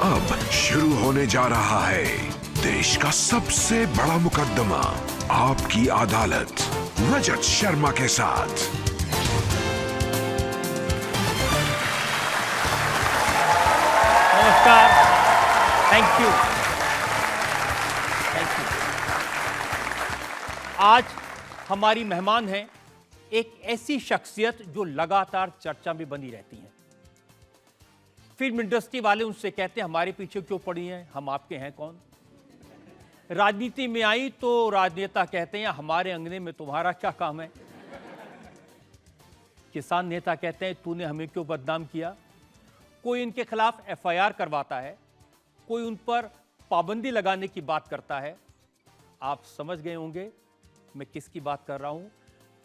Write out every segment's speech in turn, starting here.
अब शुरू होने जा रहा है देश का सबसे बड़ा मुकदमा, आपकी अदालत, रजत शर्मा के साथ। नमस्कार, थैंक यू। आज हमारी मेहमान हैं एक ऐसी शख्सियत जो लगातार चर्चा में बनी रहती हैं। फिल्म इंडस्ट्री वाले उनसे कहते हैं हमारे पीछे क्यों पड़ी हैं, हम आपके हैं कौन। राजनीति में आई तो राजनेता कहते हैं हमारे अंगने में तुम्हारा क्या काम है। किसान नेता कहते हैं तूने हमें क्यों बदनाम किया। कोई इनके खिलाफ एफआईआर करवाता है, कोई उन पर पाबंदी लगाने की बात करता है। आप समझ गए होंगे मैं किसकी बात कर रहा हूं।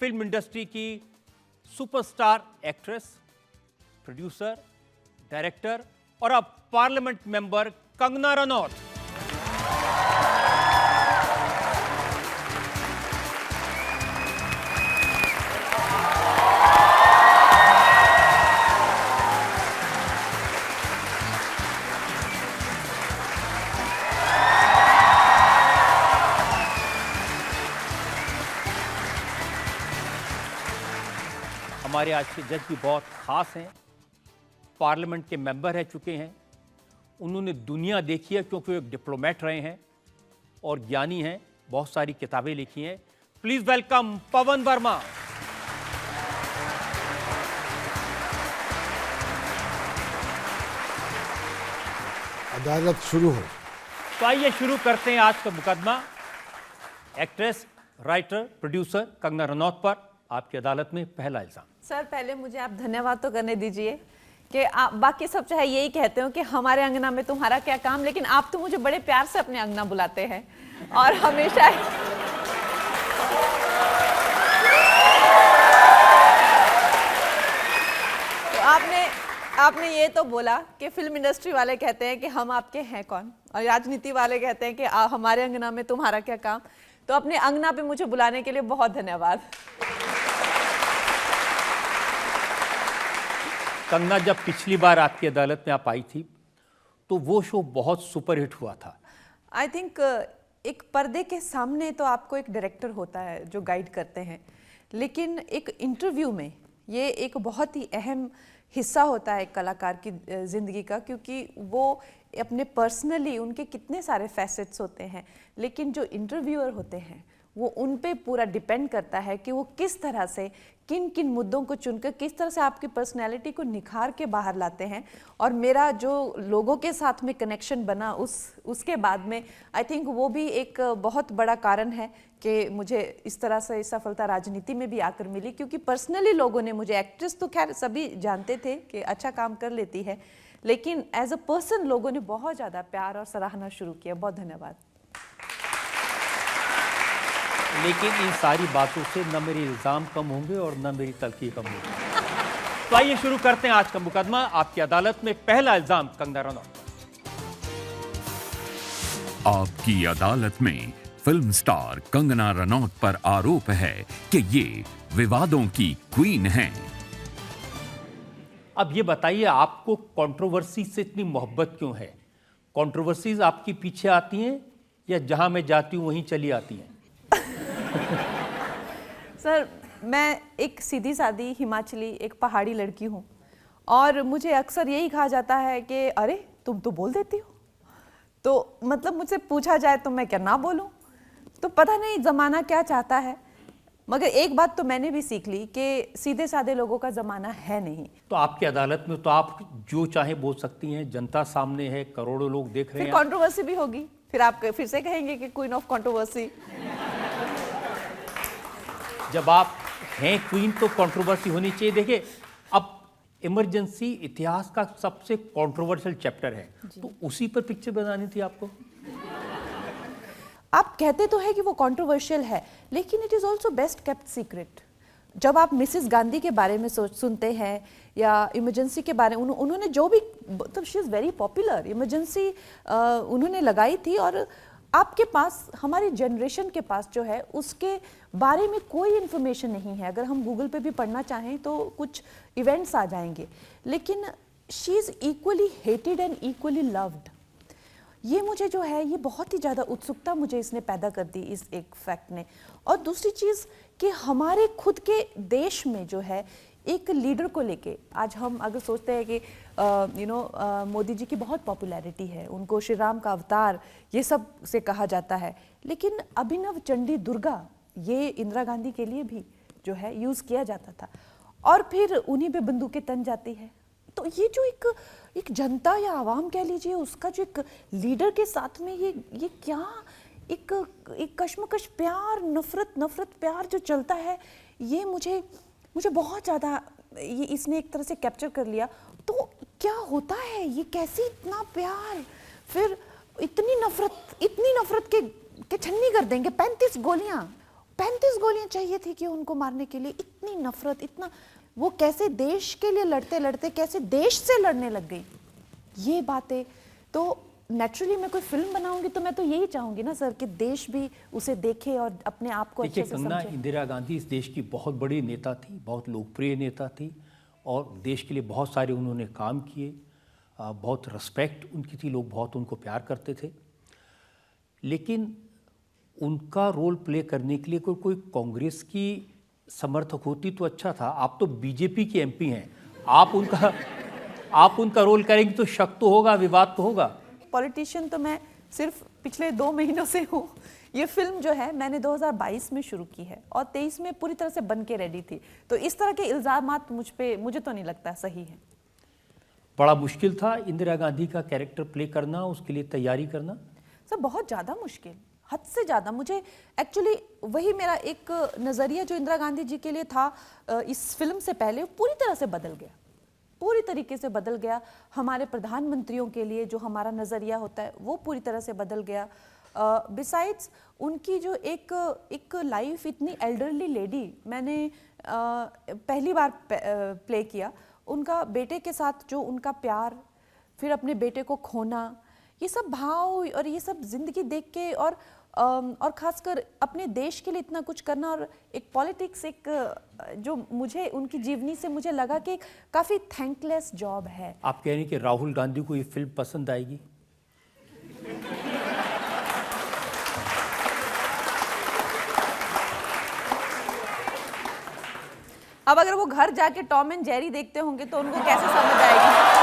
फिल्म इंडस्ट्री की सुपरस्टार एक्ट्रेस, प्रोड्यूसर, डायरेक्टर और अब पार्लियामेंट मेंबर कंगना रनौत। हमारे आज के जज भी बहुत खास हैं, पार्लियामेंट के मेंबर रह चुके हैं, उन्होंने दुनिया देखी है क्योंकि वो एक डिप्लोमेट रहे हैं और ज्ञानी हैं, बहुत सारी किताबें लिखी हैं। प्लीज वेलकम पवन वर्मा। अदालत शुरू हो। तो आइए शुरू करते हैं आज का मुकदमा। Actress, writer, producer Kangana Ranaut पर आपकी अदालत में पहला इल्जाम। सर, पहले मुझे आप धन्यवाद तो करने दीजिए कि आप बाकी सब चाहे यही कहते हो कि हमारे अंगना में तुम्हारा क्या काम, लेकिन आप तो मुझे बड़े प्यार से अपने अंगना बुलाते हैं और हमेशा तो आपने ये तो बोला कि फिल्म इंडस्ट्री वाले कहते हैं कि हम आपके हैं कौन, और राजनीति वाले कहते हैं कि हमारे अंगना में तुम्हारा क्या काम। तो अपने अंगना पे मुझे बुलाने के लिए बहुत धन्यवाद। कंगना, जब पिछली बार आपकी अदालत में आप आई थी तो वो शो बहुत सुपरहिट हुआ था। आई थिंक एक पर्दे के सामने तो आपको एक डायरेक्टर होता है जो गाइड करते हैं, लेकिन एक इंटरव्यू में ये एक बहुत ही अहम हिस्सा होता है एक कलाकार की ज़िंदगी का, क्योंकि वो अपने पर्सनली उनके कितने सारे फैसेट्स होते हैं, लेकिन जो इंटरव्यूअर होते हैं वो उन पे पूरा डिपेंड करता है कि वो किस तरह से किन किन मुद्दों को चुनकर किस तरह से आपकी पर्सनैलिटी को निखार के बाहर लाते हैं। और मेरा जो लोगों के साथ में कनेक्शन बना उसके बाद में आई थिंक वो भी एक बहुत बड़ा कारण है कि मुझे इस तरह से सफलता राजनीति में भी आकर मिली, क्योंकि पर्सनली लोगों ने मुझे, एक्ट्रेस तो खैर सभी जानते थे कि अच्छा काम कर लेती है, लेकिन एज अ पर्सन लोगों ने बहुत ज़्यादा प्यार और सराहना शुरू किया। बहुत धन्यवाद। लेकिन इन सारी बातों से न मेरे इल्जाम कम होंगे और न मेरी तलखी कम होगी। तो आइए शुरू करते हैं आज का मुकदमा। आपकी अदालत में पहला इल्जाम कंगना रनौत। आपकी अदालत में फिल्म स्टार कंगना रनौत पर आरोप है कि ये विवादों की क्वीन हैं। अब ये बताइए, आपको कंट्रोवर्सी से इतनी मोहब्बत क्यों है? कंट्रोवर्सीज आपके पीछे आती हैं या जहां मैं जाती हूं वहीं चली आती हैं? सर, मैं एक सीधी सादी हिमाचली, एक पहाड़ी लड़की हूँ और मुझे अक्सर यही कहा जाता है कि अरे तुम तो बोल देती हो। तो मतलब मुझसे पूछा जाए तो मैं क्या ना बोलूं। तो पता नहीं ज़माना क्या चाहता है, मगर एक बात तो मैंने भी सीख ली कि सीधे साधे लोगों का ज़माना है नहीं। तो आपकी अदालत में तो आप जो चाहे बोल सकती हैं, जनता सामने है, करोड़ों लोग देख रहे हैं। फिर कंट्रोवर्सी भी होगी, फिर आप फिर से कहेंगे कि क्वीन ऑफ कंट्रोवर्सी। जब आप हैं क्वीन तो कंट्रोवर्सी होनी चाहिए। देखिए, अब इमरजेंसी इतिहास का सबसे कंट्रोवर्शियल चैप्टर है, तो उसी पर पिक्चर बनानी थी आपको। आप कहते तो है कि वो कंट्रोवर्शियल है, लेकिन it is also best kept secret. जब आप मिसेस गांधी के बारे में सुनते हैं या इमरजेंसी के बारे में, उन्होंने जो भी, मतलब she is very popular, emergency उन्होंने लगाई थी और आपके पास, हमारी जनरेशन के पास जो है उसके बारे में कोई इन्फॉर्मेशन नहीं है। अगर हम गूगल पे भी पढ़ना चाहें तो कुछ इवेंट्स आ जाएंगे, लेकिन she is equally hated and equally loved. ये मुझे जो है ये बहुत ही ज़्यादा उत्सुकता मुझे इसने पैदा कर दी, इस एक फैक्ट ने। और दूसरी चीज़ कि हमारे खुद के देश में जो है एक लीडर को लेके आज हम अगर सोचते हैं कि मोदी जी की बहुत पॉपुलैरिटी है, उनको श्री राम का अवतार ये सब से कहा जाता है, लेकिन अभिनव चंडी दुर्गा ये इंदिरा गांधी के लिए भी जो है यूज़ किया जाता था और फिर उन्हीं पे बंदूकें तन जाती है। तो ये जो एक जनता या आवाम कह लीजिए उसका जो एक लीडर के साथ में ये क्या एक कश्मकश प्यार नफरत प्यार जो चलता है, ये मुझे बहुत ज़्यादा ये इसने एक तरह से कैप्चर कर लिया। तो क्या होता है ये, कैसे इतना प्यार, फिर इतनी नफरत के छन्नी कर देंगे। 35 गोलियां चाहिए थी कि उनको मारने के लिए, इतनी नफरत, इतना वो कैसे देश के लिए लड़ते लड़ते कैसे देश से लड़ने लग गई। ये बातें तो नेचुरली मैं कोई फिल्म बनाऊंगी तो मैं तो यही चाहूंगी ना सर कि देश भी उसे देखे और अपने आप को अच्छे से कंगना, समझे। इंदिरा गांधी इस देश की बहुत बड़ी नेता थी, बहुत लोकप्रिय नेता थी और देश के लिए बहुत सारे उन्होंने काम किए, बहुत रिस्पेक्ट उनकी थी, लोग बहुत उनको प्यार करते थे। लेकिन उनका रोल प्ले करने के लिए कोई कांग्रेस की समर्थक होती तो अच्छा था। आप तो बीजेपी के एमपी हैं, आप उनका रोल करेंगे तो शक तो होगा, विवाद तो होगा। पॉलिटिशियन तो मैं सिर्फ पिछले 2 महीनों से हूँ। ये फिल्म जो है मैंने 2022 में शुरू की है और 23 में पूरी तरह से बन के रेडी थी, तो इस तरह के इल्जामात मुझे तो नहीं लगता सही है। बड़ा मुश्किल था इंदिरा गांधी का कैरेक्टर प्ले करना, उसके लिए तैयारी करना। सर बहुत ज़्यादा मुश्किल, हद से ज़्यादा। मुझे एक्चुअली वही मेरा एक नज़रिया जो इंदिरा गांधी जी के लिए था इस फिल्म से पहले पूरी तरह से बदल गया, पूरी तरीके से बदल गया। हमारे प्रधानमंत्रियों के लिए जो हमारा नज़रिया होता है वो पूरी तरह से बदल गया। बिसाइड्स उनकी जो एक लाइफ, इतनी एल्डरली लेडी मैंने पहली बार प्ले किया, उनका बेटे के साथ जो उनका प्यार, फिर अपने बेटे को खोना, ये सब भाव और ये सब जिंदगी देख के और खासकर अपने देश के लिए इतना कुछ करना और एक पॉलिटिक्स, एक जो मुझे उनकी जीवनी से मुझे लगा कि काफ़ी थैंकलेस जॉब है। आप कह रहे हैं कि राहुल गांधी को ये फिल्म पसंद आएगी? अब अगर वो घर जाके टॉम एंड जेरी देखते होंगे तो उनको कैसे समझ आएगी।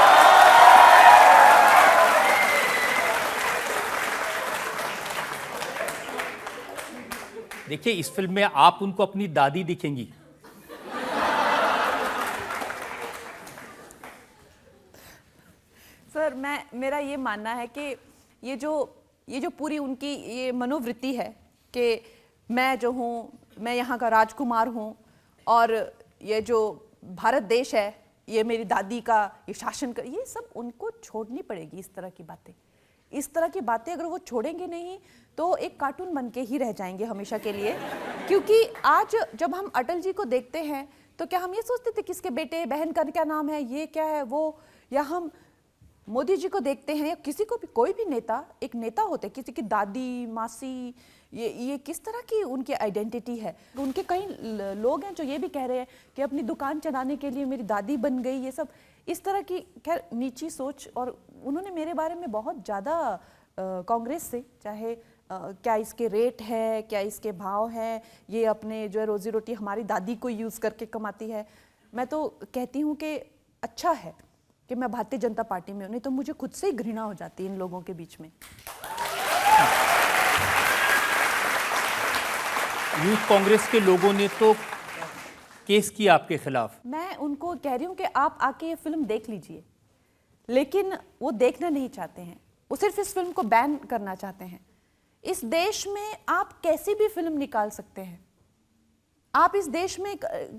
देखिए, इस फिल्म में आप उनको अपनी दादी दिखेंगी। सर मेरा ये मानना है कि ये जो पूरी उनकी ये मनोवृत्ति है कि मैं जो हूँ, मैं यहाँ का राजकुमार हूँ और ये जो भारत देश है ये मेरी दादी का ये शासन कर, ये सब उनको छोड़नी पड़ेगी। इस तरह की बातें अगर वो छोड़ेंगे नहीं तो एक कार्टून बन के ही रह जाएंगे हमेशा के लिए। क्योंकि आज जब हम अटल जी को देखते हैं तो क्या हम ये सोचते थे किसके बेटे बहन का क्या नाम है, ये क्या है वो, या हम मोदी जी को देखते हैं या किसी को भी, कोई भी नेता एक नेता होते, किसी की दादी मासी, ये किस तरह की उनकी आइडेंटिटी है। उनके कई लोग हैं जो ये भी कह रहे हैं कि अपनी दुकान चलाने के लिए मेरी दादी बन गई, ये सब इस तरह की खैर नीची सोच। और उन्होंने मेरे बारे में बहुत ज़्यादा कांग्रेस से, चाहे क्या इसके रेट है, क्या इसके भाव हैं, ये अपने जो है रोजी रोटी हमारी दादी को यूज़ करके कमाती है। मैं तो कहती हूँ कि अच्छा है कि मैं भारतीय जनता पार्टी में हूँ, नहीं तो मुझे खुद से ही घृणा हो जाती है इन लोगों के बीच में। यूथ कांग्रेस के लोगों ने तो केस किया आपके खिलाफ। मैं उनको कह रही हूँ कि आप आके ये फिल्म देख लीजिए, लेकिन वो देखना नहीं चाहते हैं, वो सिर्फ इस फिल्म को बैन करना चाहते हैं। इस देश में आप कैसी भी फिल्म निकाल सकते हैं, आप इस देश में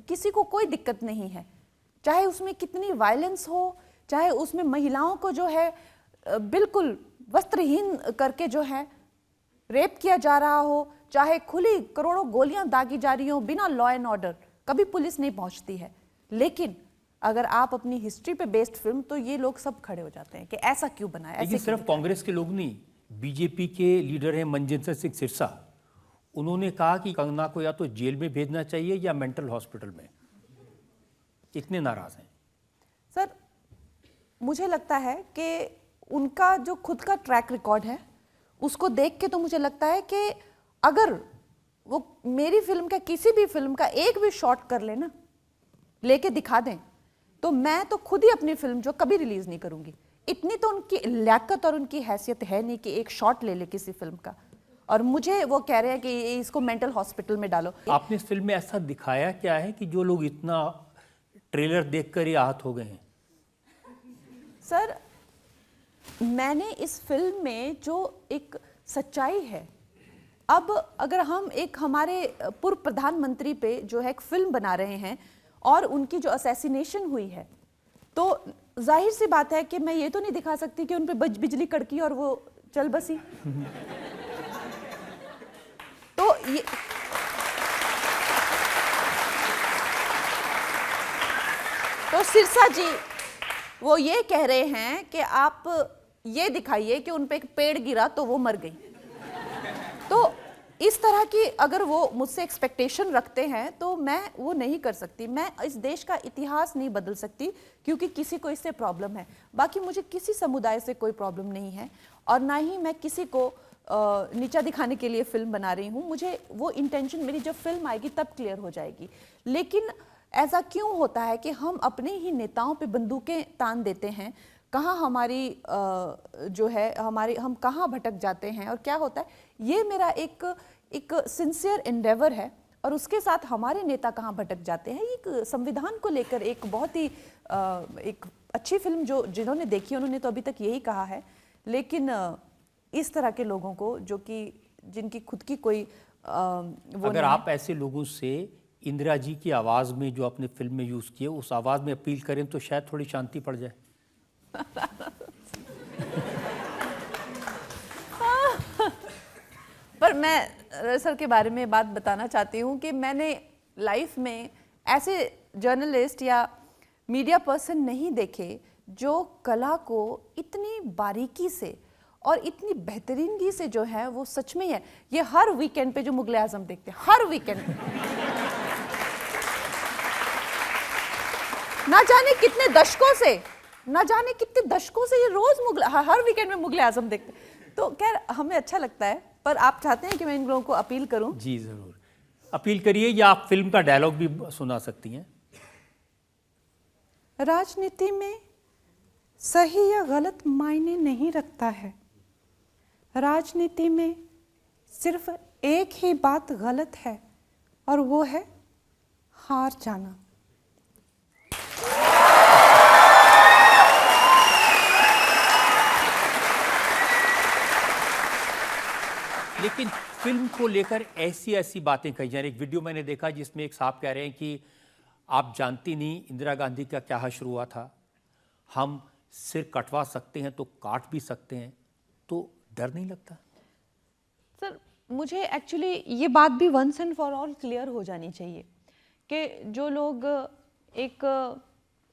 किसी को कोई दिक्कत नहीं है, चाहे उसमें कितनी वायलेंस हो, चाहे उसमें महिलाओं को जो है बिल्कुल वस्त्रहीन करके जो है रेप किया जा रहा हो, चाहे खुली करोड़ों गोलियां दागी जा रही हो बिना लॉ एंड ऑर्डर, कभी पुलिस नहीं पहुंचती है। लेकिन अगर आप अपनी हिस्ट्री पे बेस्ड फिल्म, तो ये लोग सब खड़े हो जाते हैं कि ऐसा क्यों बनाया। लेकिन सिर्फ कांग्रेस के लोग नहीं, बीजेपी के लीडर हैं मनजिंदर सिंह सिरसा, उन्होंने कहा कि कंगना को या तो जेल में भेजना चाहिए या मेंटल हॉस्पिटल में। इतने नाराज हैं सर। मुझे लगता है कि उनका जो खुद का ट्रैक रिकॉर्ड है उसको देख के तो मुझे लगता है कि अगर वो मेरी फिल्म का किसी भी फिल्म का एक भी शॉट कर लेना, लेके दिखा दें, तो मैं तो खुद ही अपनी फिल्म जो कभी रिलीज नहीं करूंगी। इतनी तो उनकी लियाकत और उनकी हैसियत है नहीं कि एक शॉट ले ले किसी फिल्म का, और मुझे वो कह रहे हैं कि इसको मेंटल हॉस्पिटल में डालो। आपने इस फिल्म में ऐसा दिखाया क्या है कि जो लोग इतना ट्रेलर देखकर ही आहत हो गए हैं? सर, मैंने इस फिल्म में जो एक सच्चाई है, अब अगर हम एक हमारे पूर्व प्रधानमंत्री पे जो है एक फिल्म बना रहे हैं और उनकी जो असैसिनेशन हुई है, तो जाहिर सी बात है कि मैं ये तो नहीं दिखा सकती कि उन पे बिजली कड़की और वो चल बसी। तो ये तो सिरसा जी वो ये कह रहे हैं कि आप ये दिखाइए कि उन पे एक पेड़ गिरा तो वो मर गई। तो इस तरह की अगर वो मुझसे एक्सपेक्टेशन रखते हैं तो मैं वो नहीं कर सकती। मैं इस देश का इतिहास नहीं बदल सकती क्योंकि किसी को इससे प्रॉब्लम है। बाकी मुझे किसी समुदाय से कोई प्रॉब्लम नहीं है और ना ही मैं किसी को नीचा दिखाने के लिए फिल्म बना रही हूँ। मुझे वो इंटेंशन मेरी जब फिल्म आएगी तब क्लियर हो जाएगी। लेकिन ऐसा क्यों होता है कि हम अपने ही नेताओं पे बंदूकें तान देते हैं? कहाँ हमारी जो है हमारी हम कहाँ भटक जाते हैं और क्या होता है? ये मेरा एक सिंसियर एंडेवर है और उसके साथ हमारे नेता कहाँ भटक जाते हैं। एक संविधान को लेकर एक बहुत ही एक अच्छी फिल्म जो जिन्होंने देखी उन्होंने तो अभी तक यही कहा है। लेकिन इस तरह के लोगों को जो कि जिनकी खुद की कोई वो अगर आप ऐसे लोगों से इंदिरा जी की आवाज़ में जो आपने फिल्म में यूज़ किए उस आवाज़ में अपील करें तो शायद थोड़ी शांति पड़ जाए। पर मैं सर के बारे में बात बताना चाहती हूँ कि मैंने लाइफ में ऐसे जर्नलिस्ट या मीडिया पर्सन नहीं देखे जो कला को इतनी बारीकी से और इतनी बेहतरीनगी से जो है वो सच में है। ये हर वीकेंड पे जो मुगले आजम देखते हैं, हर वीकेंड पे ना जाने कितने दशकों से ये रोज हर वीकेंड में मुगले आजम देखते हैं। तो खैर हमें अच्छा लगता है। पर आप चाहते हैं कि मैं इन लोगों को अपील करूं? जी जरूर, अपील करिए या आप फिल्म का डायलॉग भी सुना सकती हैं। राजनीति में सही या गलत मायने नहीं रखता है। राजनीति में सिर्फ एक ही बात गलत है और वो है हार जाना। लेकिन फिल्म को लेकर ऐसी बातें कही जा रही। एक वीडियो मैंने देखा जिसमें एक साहब कह रहे हैं कि आप जानती नहीं इंदिरा गांधी का क्या हश्र हुआ था, हम सिर कटवा सकते हैं तो काट भी सकते हैं, तो डर नहीं लगता? सर, मुझे एक्चुअली ये बात भी once and for all clear हो जानी चाहिए कि जो लोग एक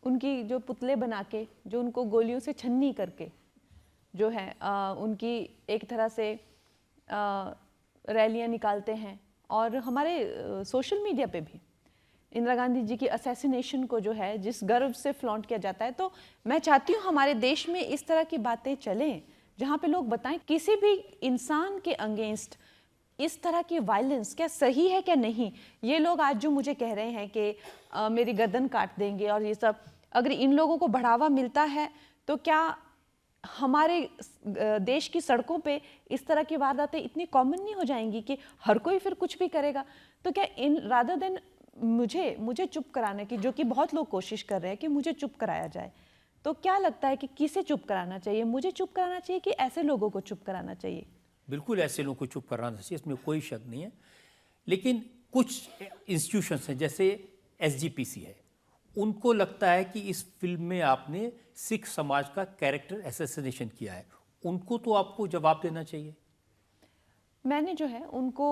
उनकी जो पुतले बना के जो उनको गोलियों से छन्नी करके जो है उनकी एक तरह से रैलियां निकालते हैं और हमारे सोशल मीडिया पे भी इंदिरा गांधी जी की असैसिनेशन को जो है जिस गर्व से फ्लॉन्ट किया जाता है, तो मैं चाहती हूँ हमारे देश में इस तरह की बातें चलें जहाँ पे लोग बताएं किसी भी इंसान के अगेंस्ट इस तरह की वायलेंस क्या सही है क्या नहीं। ये लोग आज जो मुझे कह रहे हैं कि मेरी गर्दन काट देंगे और ये सब, अगर इन लोगों को बढ़ावा मिलता है तो क्या हमारे देश की सड़कों पे इस तरह की वारदातें इतनी कॉमन नहीं हो जाएंगी कि हर कोई फिर कुछ भी करेगा? तो क्या इन रादर देन मुझे चुप कराने की, जो कि बहुत लोग कोशिश कर रहे हैं कि मुझे चुप कराया जाए, तो क्या लगता है कि किसे चुप कराना चाहिए? मुझे चुप कराना चाहिए कि ऐसे लोगों को चुप कराना चाहिए? बिल्कुल ऐसे लोगों को चुप कराना चाहिए, इसमें कोई शक नहीं है। लेकिन कुछ इंस्टीट्यूशंस हैं जैसे SGPC है, उनको लगता है कि इस फिल्म में आपने सिख समाज का कैरेक्टर असैसिनेशन किया है, उनको तो आपको जवाब देना चाहिए। मैंने जो है उनको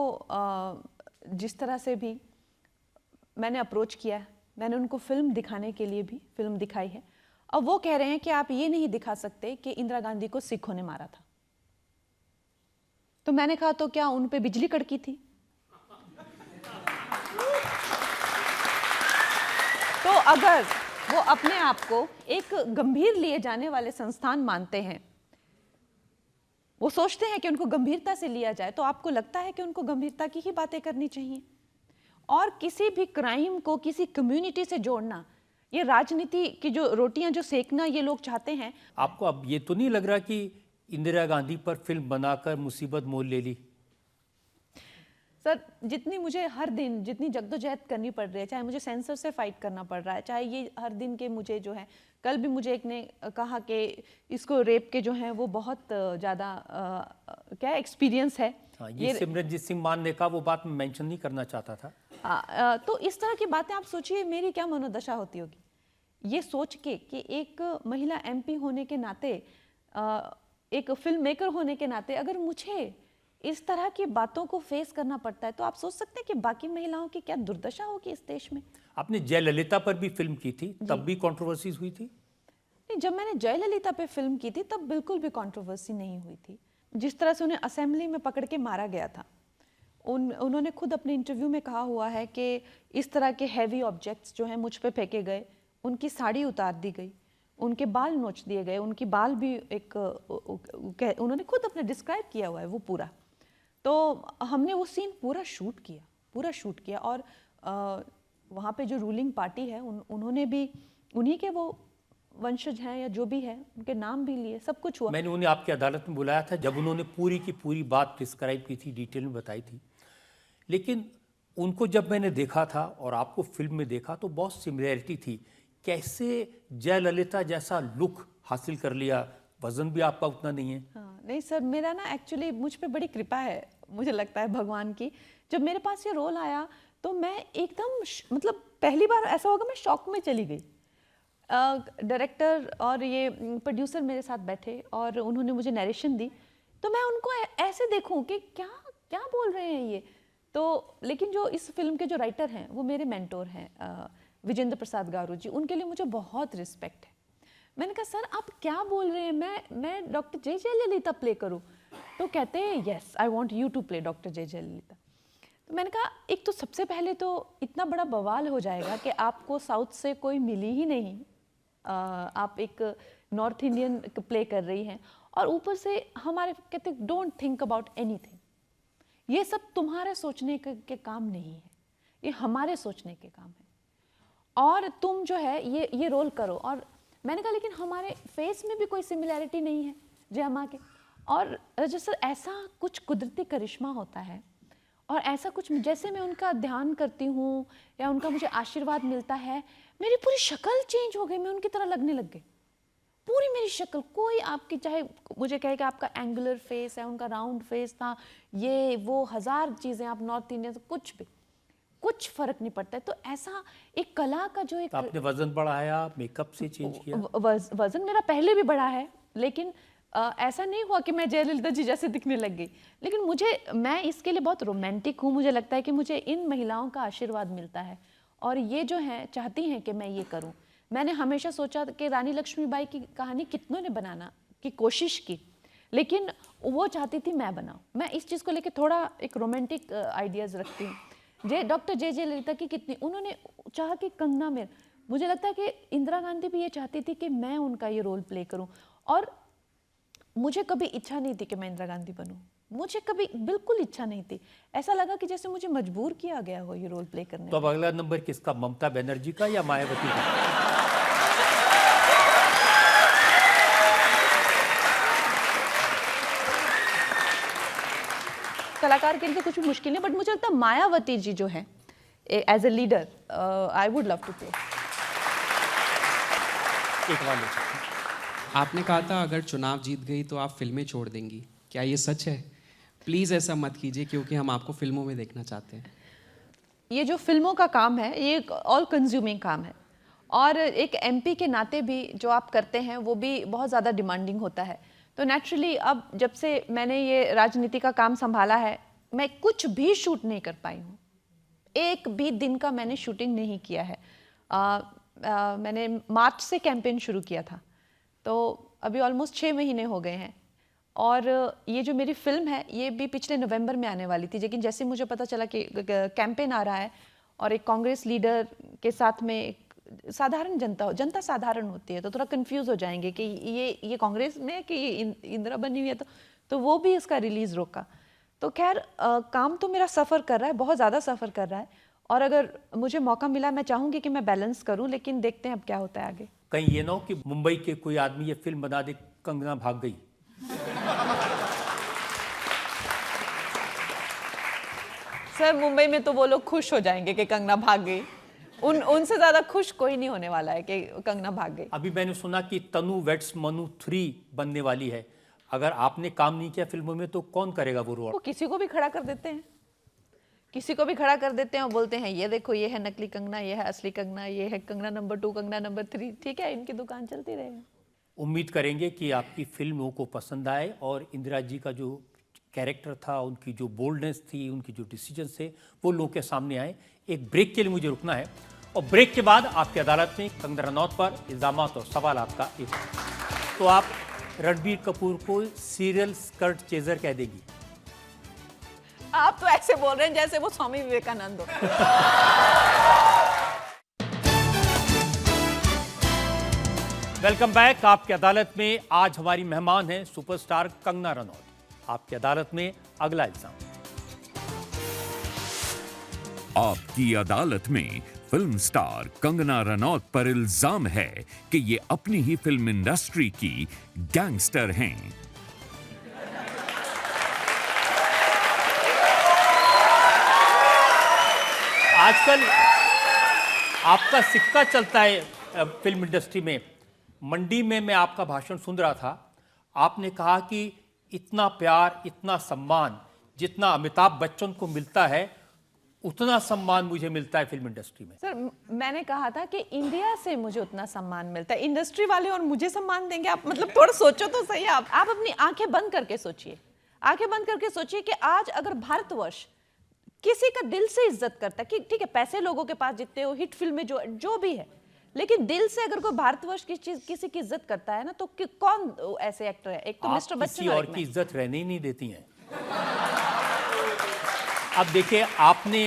जिस तरह से भी मैंने अप्रोच किया है, मैंने उनको फिल्म दिखाने के लिए भी फिल्म दिखाई है। अब वो कह रहे हैं कि आप ये नहीं दिखा सकते कि इंदिरा गांधी को सिखों ने मारा था। तो मैंने कहा तो क्या उन पे बिजली कड़की थी? तो अगर वो अपने आप को एक गंभीर लिए जाने वाले संस्थान मानते हैं, वो सोचते हैं कि उनको गंभीरता से लिया जाए, तो आपको लगता है कि उनको गंभीरता की ही बातें करनी चाहिए। और किसी भी क्राइम को किसी कम्युनिटी से जोड़ना, ये राजनीति की जो रोटियां जो सेकना ये लोग चाहते हैं। आपको अब ये तो नहीं लग रहा कि इंदिरा गांधी पर फिल्म बनाकर मुसीबत मोल ले ली? सर, जितनी मुझे हर दिन जितनी जद्दोजहद करनी पड़ रही है, चाहे मुझे सेंसर से फाइट करना पड़ रहा है, चाहे ये हर दिन के मुझे जो है, कल भी मुझे एक ने कहा कि इसको रेप के जो हैं वो बहुत ज़्यादा क्या एक्सपीरियंस है। हाँ, ये सिमरनजीत सिंह मान ने कहा, वो बात मैं मेंशन नहीं करना चाहता था। तो इस तरह की बातें आप सोचिए मेरी क्या मनोदशा होती होगी, ये सोच के कि एक महिला MP होने के नाते, एक फिल्म मेकर होने के नाते अगर मुझे इस तरह की बातों को फेस करना पड़ता है, तो आप सोच सकते हैं कि बाकी महिलाओं की क्या दुर्दशा होगी इस देश में। आपने जयललिता पर भी फिल्म की थी, तब भी कंट्रोवर्सीज हुई थी? नहीं, जब मैंने जयललिता पे फिल्म की थी तब बिल्कुल भी कंट्रोवर्सी नहीं हुई थी। जिस तरह से उन्हें असेंबली में पकड़ के मारा गया था, उन्होंने खुद अपने इंटरव्यू में कहा हुआ है कि इस तरह के हैवी ऑब्जेक्ट्स जो हैं मुझ पे फेंके गए, उनकी साड़ी उतार दी गई, उनके बाल नोच दिए गए, उनकी बाल भी एक उन्होंने खुद अपने डिस्क्राइब किया हुआ है वो पूरा। तो हमने वो सीन पूरा शूट किया और वहाँ पे जो रूलिंग पार्टी है उन्होंने भी, उन्हीं के वो वंशज हैं या जो भी है, उनके नाम भी लिए, सब कुछ हुआ। मैंने उन्हें आपकी अदालत में बुलाया था जब उन्होंने पूरी की पूरी बात डिस्क्राइब की थी, डिटेल में बताई थी। लेकिन उनको जब मैंने देखा था और आपको फिल्म में देखा तो बहुत सिमिलैरिटी थी। कैसे जयललिता जैसा लुक हासिल कर लिया? वजन भी आपका उतना नहीं है। हाँ, नहीं सर, मेरा ना एक्चुअली मुझ पे बड़ी कृपा है, मुझे लगता है भगवान की। जब मेरे पास ये रोल आया तो मैं एकदम मतलब पहली बार ऐसा होगा मैं शॉक में चली गई। डायरेक्टर और ये प्रोड्यूसर मेरे साथ बैठे और उन्होंने मुझे नरेशन दी, तो मैं उनको ऐसे देखूं कि क्या क्या बोल रहे हैं ये। तो लेकिन जो इस फिल्म के जो राइटर हैं वो मेरे मेंटोर हैं, विजेंद्र प्रसाद गारू जी, उनके लिए मुझे बहुत रिस्पेक्ट है। मैंने कहा सर आप क्या बोल रहे हैं, मैं डॉक्टर जे जयललिता प्ले करूं? तो कहते हैं yes, I want you to play doctor J Jayalalithaa. तो मैंने कहा एक तो सबसे पहले तो इतना बड़ा बवाल हो जाएगा कि आपको साउथ से कोई मिली ही नहीं, आप एक नॉर्थ इंडियन प्ले कर रही हैं, और ऊपर से हमारे कहते डोंट थिंक अबाउट एनीथिंग, ये सब तुम्हारे सोचने के काम नहीं है, ये हमारे सोचने के काम है, और तुम जो है ये रोल करो। और मैंने कहा लेकिन हमारे फेस में भी कोई सिमिलैरिटी नहीं है जयमा के। और जैसे ऐसा कुछ कुदरती करिश्मा होता है और ऐसा कुछ, जैसे मैं उनका ध्यान करती हूँ या उनका मुझे आशीर्वाद मिलता है, मेरी पूरी शक्ल चेंज हो गई, मैं उनकी तरह लगने लग गई, पूरी मेरी शक्ल। कोई आपकी चाहे मुझे कहे कि आपका एंगुलर फेस है, उनका राउंड फेस था, ये वो 1000 चीज़ें, आप नॉर्थ इंडियन, कुछ फर्क नहीं पड़ता है। तो ऐसा एक कला का जो एक, तो आपने वजन बढ़ाया, मेकअप से चेंज किया? वजन मेरा पहले भी बढ़ा है, लेकिन ऐसा नहीं हुआ कि मैं जयललिता जी जैसे दिखने लग गई। लेकिन मैं इसके लिए बहुत रोमांटिक हूँ, मुझे लगता है कि मुझे इन महिलाओं का आशीर्वाद मिलता है और ये जो है चाहती हैं कि मैं ये करूँ। मैंने हमेशा सोचा कि रानी लक्ष्मीबाई की कहानी कितनों ने बनाना की कोशिश की, लेकिन वो चाहती थी मैं बनाऊँ। मैं इस चीज़ को लेकर थोड़ा एक रोमांटिक आइडियाज़ रखती हूँ। डॉक्टर जे जयललिता की कितनी उन्होंने चाहा कि कंगना में, मुझे लगता है कि इंदिरा गांधी भी ये चाहती थी कि मैं उनका ये रोल प्ले करूं, और मुझे कभी इच्छा नहीं थी कि मैं इंदिरा गांधी बनूं, मुझे कभी बिल्कुल इच्छा नहीं थी। ऐसा लगा कि जैसे मुझे मजबूर किया गया हो ये रोल प्ले करने। तो अब अगला नंबर किसका, ममता बनर्जी का या मायावती का? कलाकार के लिए कुछ भी मुश्किल नहीं, बट मुझे लगता है मायावती जी जो है as a leader, I would love to play. एक वाले आपने कहा था अगर चुनाव जीत गई तो आप फिल्में छोड़ देंगी, क्या ये सच है? प्लीज़ ऐसा मत कीजिए, क्योंकि हम आपको फिल्मों में देखना चाहते हैं। ये जो फिल्मों का काम है ये एक ऑल कंज्यूमिंग काम है, और एक MP के नाते भी जो आप करते हैं वो भी बहुत ज़्यादा डिमांडिंग होता है। तो नेचुरली अब जब से मैंने ये राजनीति का काम संभाला है, मैं कुछ भी शूट नहीं कर पाई हूँ, एक भी दिन का मैंने शूटिंग नहीं किया है। मैंने मार्च से कैंपेन शुरू किया था, तो अभी ऑलमोस्ट 6 महीने हो गए हैं, और ये जो मेरी फिल्म है ये भी पिछले नवंबर में आने वाली थी, लेकिन जैसे मुझे पता चला कि कैंपेन आ रहा है और एक कांग्रेस लीडर के साथ में एक साधारण जनता हो, जनता साधारण होती है तो थोड़ा कंफ्यूज हो जाएंगे कि ये कांग्रेस में है कि ये इंदिरा बनी हुई है, तो वो भी इसका रिलीज रोका। तो खैर काम तो मेरा सफ़र कर रहा है, बहुत ज़्यादा सफ़र कर रहा है, और अगर मुझे मौका मिला मैं चाहूँगी कि मैं बैलेंस करूँ, लेकिन देखते हैं अब क्या होता है आगे। कहीं ये ना हो कि मुंबई के कोई आदमी ये फिल्म बना दे कंगना भाग गई। सर मुंबई में तो वो लोग खुश हो जाएंगे कि कंगना भाग गई, उनसे ज़्यादा खुश कोई नहीं होने वाला है कि कंगना भाग गई। अभी मैंने सुना कि तनु वेट्स मनु 3 बनने वाली है। अगर आपने काम नहीं किया फिल्मों में तो कौन करेगा वो रोल? वो किसी को भी खड़ा कर देते हैं, किसी को भी खड़ा कर देते हैं और बोलते हैं ये देखो ये है नकली कंगना, ये है असली कंगना, ये है कंगना नंबर 2, कंगना नंबर 3। ठीक है, इनकी दुकान चलती रहेगी। उम्मीद करेंगे कि आपकी फिल्म लोगों को पसंद आए और इंदिरा जी का जो कैरेक्टर था, उनकी जो बोल्डनेस थी, उनकी जो डिसीजन थे, वो लोगों के सामने आए। एक ब्रेक के लिए मुझे रुकना है और ब्रेक के बाद आपकी अदालत में कंगना रनौत पर इल्जामात और सवालात का एक। तो आप रणबीर कपूर को सीरियल स्कर्ट चेजर कह देगी? आप तो ऐसे बोल रहे हैं जैसे वो स्वामी विवेकानंद हो। Welcome back. आपकी अदालत में आज हमारी मेहमान हैं सुपरस्टार कंगना रनौत। आपकी अदालत में अगला इल्जाम। आपकी अदालत में फिल्म स्टार कंगना रनौत पर इल्जाम है कि ये अपनी ही फिल्म इंडस्ट्री की गैंगस्टर हैं। आजकल आपका सिक्का चलता है फिल्म इंडस्ट्री में। मंडी में मैं आपका भाषण सुन रहा था, आपने कहा कि इतना प्यार, इतना सम्मान जितना अमिताभ बच्चन को मिलता है उतना सम्मान मुझे मिलता है फिल्म इंडस्ट्री में। सर मैंने कहा था कि इंडिया से मुझे उतना सम्मान मिलता है, इंडस्ट्री वाले और मुझे सम्मान देंगे? आप मतलब थोड़ा सोचो तो सही। आप अपनी आंखें बंद करके सोचिए, आंखें बंद करके सोचिए कि आज अगर भारतवर्ष किसी का दिल से इज्जत करता है, कि ठीक है पैसे लोगों के पास जितने हो, हिट फिल्में जो भी है, लेकिन दिल से अगर कोई भारतवर्ष की चीज किसी की इज्जत करता है ना, तो कौन ऐसे एक्टर है? एक तो मिस्टर बच्चन किसी और की इज्जत रहने ही नहीं देती हैं। अब देखिए आपने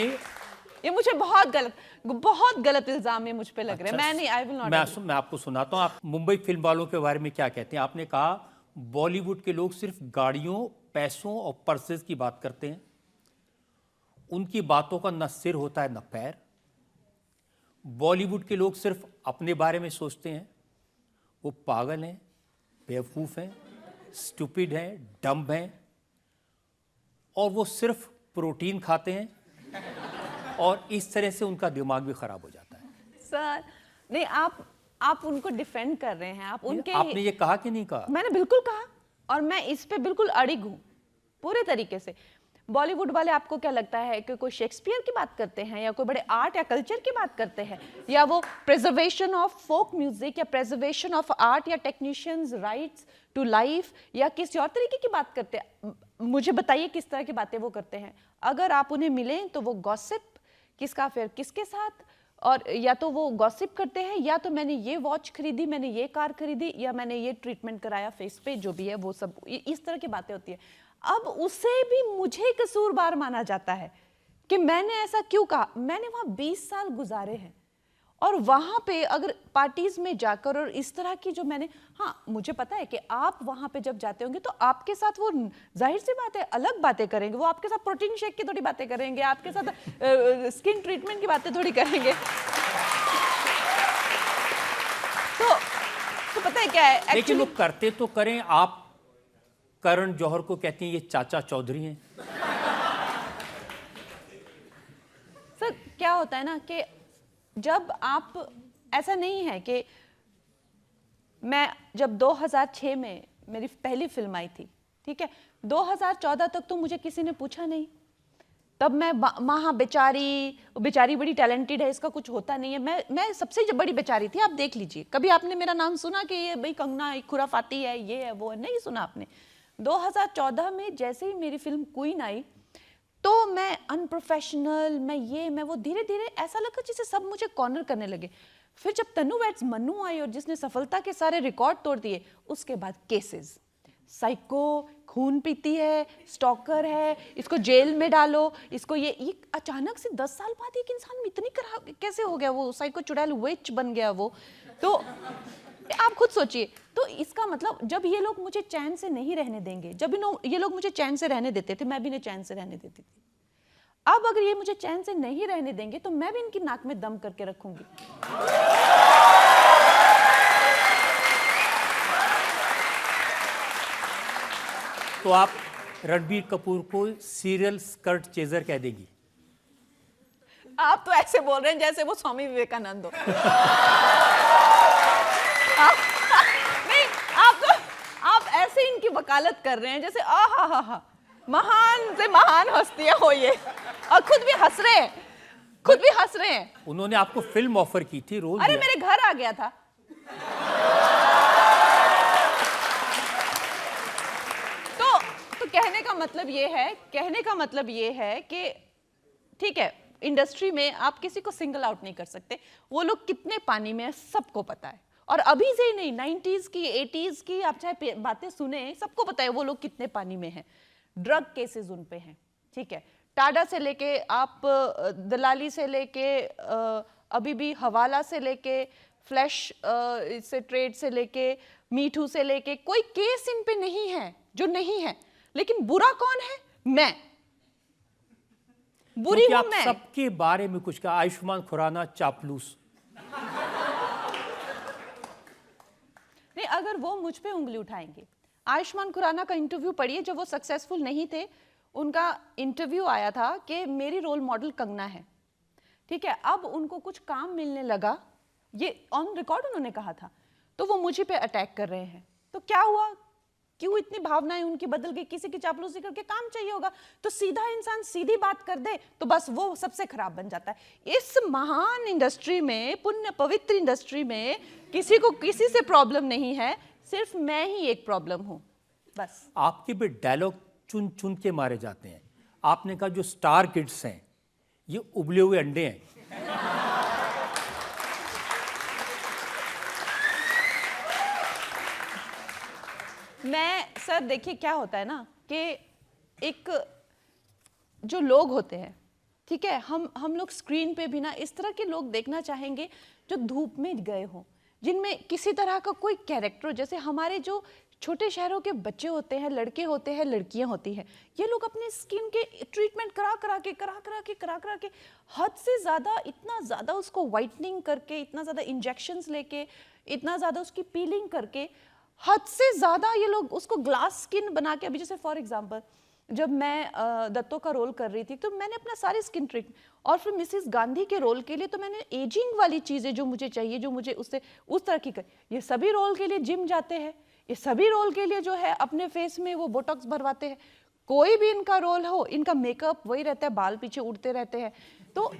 ये मुझे बहुत गलत इल्जाम है मुझ पे लग रहे हैं। मैं नहीं, आई विल नॉट। मैं आपको सुनाता हूँ। आप मुंबई फिल्म वालों के बारे में क्या कहते हैं? आपने कहा बॉलीवुड के लोग सिर्फ गाड़ियों, पैसों और पर्सेस की बात करते हैं, उनकी बातों का न सिर होता है न पैर। बॉलीवुड के लोग सिर्फ अपने बारे में सोचते हैं, वो पागल हैं, बेवकूफ़ हैं, स्टूपिड हैं, डम्ब हैं, और वो सिर्फ प्रोटीन खाते हैं और इस तरह से उनका दिमाग भी खराब हो जाता है। सर नहीं, आप उनको डिफेंड कर रहे हैं। आप उनके आपने ये कहा कि नहीं कहा? मैंने बिल्कुल कहा, और मैं इस पे बिल्कुल अड़िग हूँ पूरे तरीके से। बॉलीवुड वाले आपको क्या लगता है कि कोई शेक्सपियर की बात करते हैं या कोई बड़े आर्ट या कल्चर की बात करते हैं, या वो प्रिजर्वेशन ऑफ फोक म्यूजिक या प्रिजर्वेशन ऑफ आर्ट या टेक्नीशियंस राइट्स टू लाइफ या किसी और तरीके की बात करते हैं? मुझे बताइए किस तरह की बातें वो करते हैं। अगर आप उन्हें मिलें तो वो गॉसिप, किसका अफेयर किसके साथ, और या तो वो गॉसिप करते हैं, या तो मैंने ये वॉच खरीदी, मैंने ये कार खरीदी, या मैंने ये ट्रीटमेंट कराया फेस पे, जो भी है वो सब इस तरह की बातें होती है। अब उसे भी मुझे कसूरवार माना जाता है कि मैंने ऐसा क्यों कहा। मैंने वहाँ 20 साल गुजारे हैं, और वहाँ पे अगर पार्टीज में जाकर और इस तरह की जो मैंने, हाँ मुझे पता है कि आप वहाँ पे जब जाते होंगे तो आपके साथ वो जाहिर सी बात है अलग बातें करेंगे। वो आपके साथ प्रोटीन शेक की थोड़ी बातें करेंगे, आपके साथ स्किन ट्रीटमेंट की बातें थोड़ी करेंगे। तो पता है क्या है, लेकिन वो करते तो करें। आप करण जौहर को कहती हैं ये चाचा चौधरी हैं। सर क्या होता है ना कि जब आप, ऐसा नहीं है कि मैं जब 2006 में मेरी पहली फिल्म आई थी, ठीक है, 2014 तक तो मुझे किसी ने पूछा नहीं। तब मैं वहाँ बेचारी बड़ी टैलेंटेड है, इसका कुछ होता नहीं है, मैं सबसे बड़ी बेचारी थी। आप देख लीजिए, कभी आपने मेरा नाम सुना कि ये भाई कंगना एक खुराफाती है, ये है वो है? नहीं सुना आपने। 2014 में जैसे ही मेरी फिल्म क्वीन आई तो मैं अनप्रोफेशनल, मैं वो धीरे धीरे ऐसा लगा जैसे सब मुझे कॉर्नर करने लगे। फिर जब तनु वेट्स मन्नू आई और जिसने सफलता के सारे रिकॉर्ड तोड़ दिए, उसके बाद केसेस, साइको, खून पीती है, स्टॉकर है, इसको जेल में डालो, इसको ये अचानक से 10 साल बाद एक इंसान में इतनी कैसे हो गया, वो साइको चुड़ैल विच बन गया वो। तो आप खुद सोचिए, तो इसका मतलब जब ये लोग मुझे चैन से नहीं रहने देंगे, जब ये लोग मुझे चैन से रहने देते थे, मैं भी इन्हें चैन से रहने देती थी। अब अगर ये मुझे चैन से नहीं रहने देंगे तो मैं भी इनकी नाक में दम करके रखूंगी। तो आप रणबीर कपूर को सीरियल स्कर्ट चेजर कह देगी? आप तो ऐसे बोल रहे हैं जैसे वो स्वामी विवेकानंद हो। नहीं, आप ऐसे इनकी वकालत कर रहे हैं जैसे आहा महान से महान हस्तियां हो ये, और खुद भी हंस रहे हैं। उन्होंने आपको फिल्म ऑफर की थी, रोल अरे मेरे घर आ गया था। तो कहने का मतलब ये है कि ठीक है, इंडस्ट्री में आप किसी को सिंगल आउट नहीं कर सकते। वो लोग कितने पानी में है सबको पता है, और अभी से ही नहीं, 90s की 80s की आप चाहे बातें सुने, सबको पता है वो लोग कितने पानी में हैं। ड्रग केसेस उन पे हैं, ठीक है, टाडा से लेके आप दलाली से लेके अभी भी हवाला से लेके फ्लैश से ट्रेड से लेके मीठू से लेके कोई केस इन पे नहीं है जो नहीं है। लेकिन बुरा कौन है? मैं बुरी हूं। आप मैं सबके बारे में कुछ कहा, आयुष्मान खुराना चापलूस। नहीं, अगर वो मुझ पे उंगली उठाएंगे, आयुष्मान खुराना का इंटरव्यू पढ़िए, जब वो सक्सेसफुल नहीं थे, उनका इंटरव्यू आया था कि मेरी रोल मॉडल कंगना है, ठीक है, अब उनको कुछ काम मिलने लगा, ये ऑन रिकॉर्ड उन्होंने कहा था, तो वो मुझे पे अटैक कर रहे हैं। तो क्या हुआ, क्यों इतनी भावनाएं उनकी बदल गई? किसी की चापलूसी करके काम चाहिए होगा, तो सीधा इंसान सीधी बात कर दे तो बस वो सबसे खराब बन जाता है। इस महान इंडस्ट्री में, पुण्य पवित्र इंडस्ट्री में किसी को किसी से प्रॉब्लम नहीं है, सिर्फ मैं ही एक प्रॉब्लम हूं बस। आपके भी डायलॉग चुन चुन के मारे जाते हैं। आपने कहा जो स्टार किड्स हैं ये उबले हुए अंडे हैं। सर देखिए क्या होता है ना कि एक जो लोग होते हैं, ठीक है, हम लोग स्क्रीन पे भी ना इस तरह के लोग देखना चाहेंगे जो धूप में गए हों, जिनमें किसी तरह का कोई कैरेक्टर, जैसे हमारे जो छोटे शहरों के बच्चे होते हैं, लड़के होते हैं, लड़कियां होती हैं, ये लोग अपने स्किन के ट्रीटमेंट करा करा के हद से ज़्यादा, इतना ज़्यादा उसको वाइटनिंग करके, इतना ज़्यादा इंजेक्शंस लेके, इतना ज़्यादा उसकी पीलिंग करके, हद से ज़्यादा ये लोग उसको ग्लास स्किन बना के, अभी जैसे फॉर एग्जांपल जब मैं दत्तो का रोल कर रही थी तो मैंने अपना सारे स्किन ट्रीट, और फिर मिसेस गांधी के रोल के लिए तो मैंने एजिंग वाली चीज़ें जो मुझे चाहिए, जो मुझे उससे उस तरह की ये सभी रोल के लिए जिम जाते हैं, ये सभी रोल के लिए जो है अपने फेस में वो बोटॉक्स भरवाते हैं। कोई भी इनका रोल हो, इनका मेकअप वही रहता है, बाल पीछे उड़ते रहते हैं। तो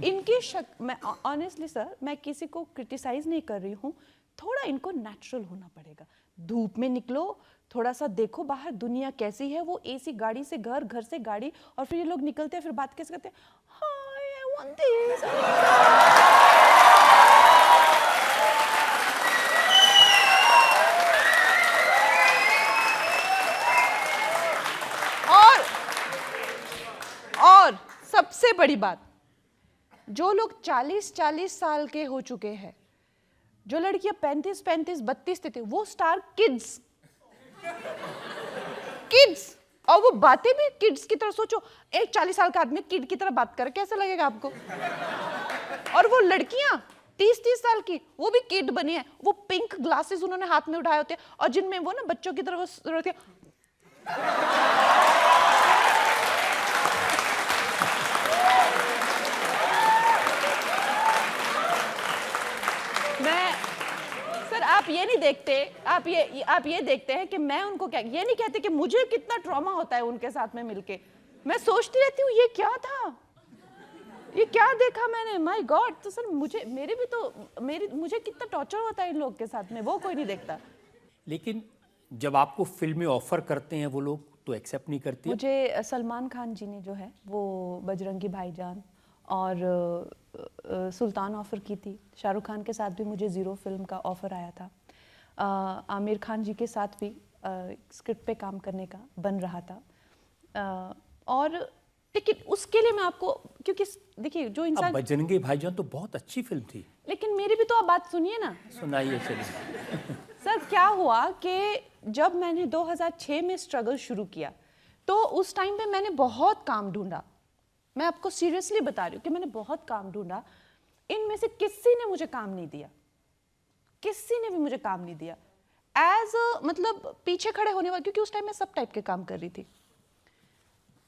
इनकी मैं ऑनेस्टली सर, मैं किसी को क्रिटिसाइज नहीं कर रही हूँ, थोड़ा इनको नेचुरल होना पड़ेगा। धूप में निकलो, थोड़ा सा देखो बाहर दुनिया कैसी है, वो एसी गाड़ी से घर, घर से गाड़ी, और फिर ये लोग निकलते हैं, फिर बात कैसे करते हैं, हाय आई वांट दिस। और सबसे बड़ी बात, जो लोग 40-40 साल के हो चुके हैं, जो लड़कियां 35-35, 32 थे, वो स्टार किड्स, और वो बातें भी किड्स की तरह। सोचो एक 40 साल का आदमी किड की तरह बात करे, कैसा लगेगा आपको? और वो लड़कियां 30-30 साल की, वो भी किड बनी है, वो पिंक ग्लासेस उन्होंने हाथ में उठाए होते हैं, और जिनमें वो ना बच्चों की तरह वो रहती है। सर आप ये नहीं देखते, आप ये देखते हैं कि मैं उनको क्या, ये नहीं कहते कि मुझे कितना ट्रॉमा होता है उनके साथ में मिलके। मैं सोचती रहती हूँ ये क्या था, ये क्या देखा मैंने, माय गॉड। तो सर मुझे कितना टॉर्चर होता है इन लोग के साथ में, वो कोई नहीं देखता। लेकिन जब आपको फिल्में ऑफर करते हैं वो लोग, तो एक्सेप्ट नहीं करती? मुझे सलमान खान जी ने जो है वो बजरंगी भाईजान और सुल्तान ऑफ़र की थी। शाहरुख खान के साथ भी मुझे 0 फिल्म का ऑफ़र आया था। आमिर खान जी के साथ भी स्क्रिप्ट पे काम करने का बन रहा था। और लेकिन उसके लिए मैं आपको, क्योंकि देखिए जो अब इंसान, बजरंगी भाईजान तो बहुत अच्छी फिल्म थी। लेकिन मेरी भी तो आप बात सुनिए ना। सुनाइए चलिए। सर क्या हुआ कि जब मैंने 2006 में स्ट्रगल शुरू किया तो उस टाइम पे मैंने बहुत काम ढूंढा। मैं आपको सीरियसली बता रही हूँ कि मैंने बहुत काम ढूंढा। इनमें से किसी ने मुझे काम नहीं दिया, किसी ने भी मुझे काम नहीं दिया। मतलब पीछे खड़े होने वाले, क्योंकि उस टाइम मैं सब टाइप के काम कर रही थी,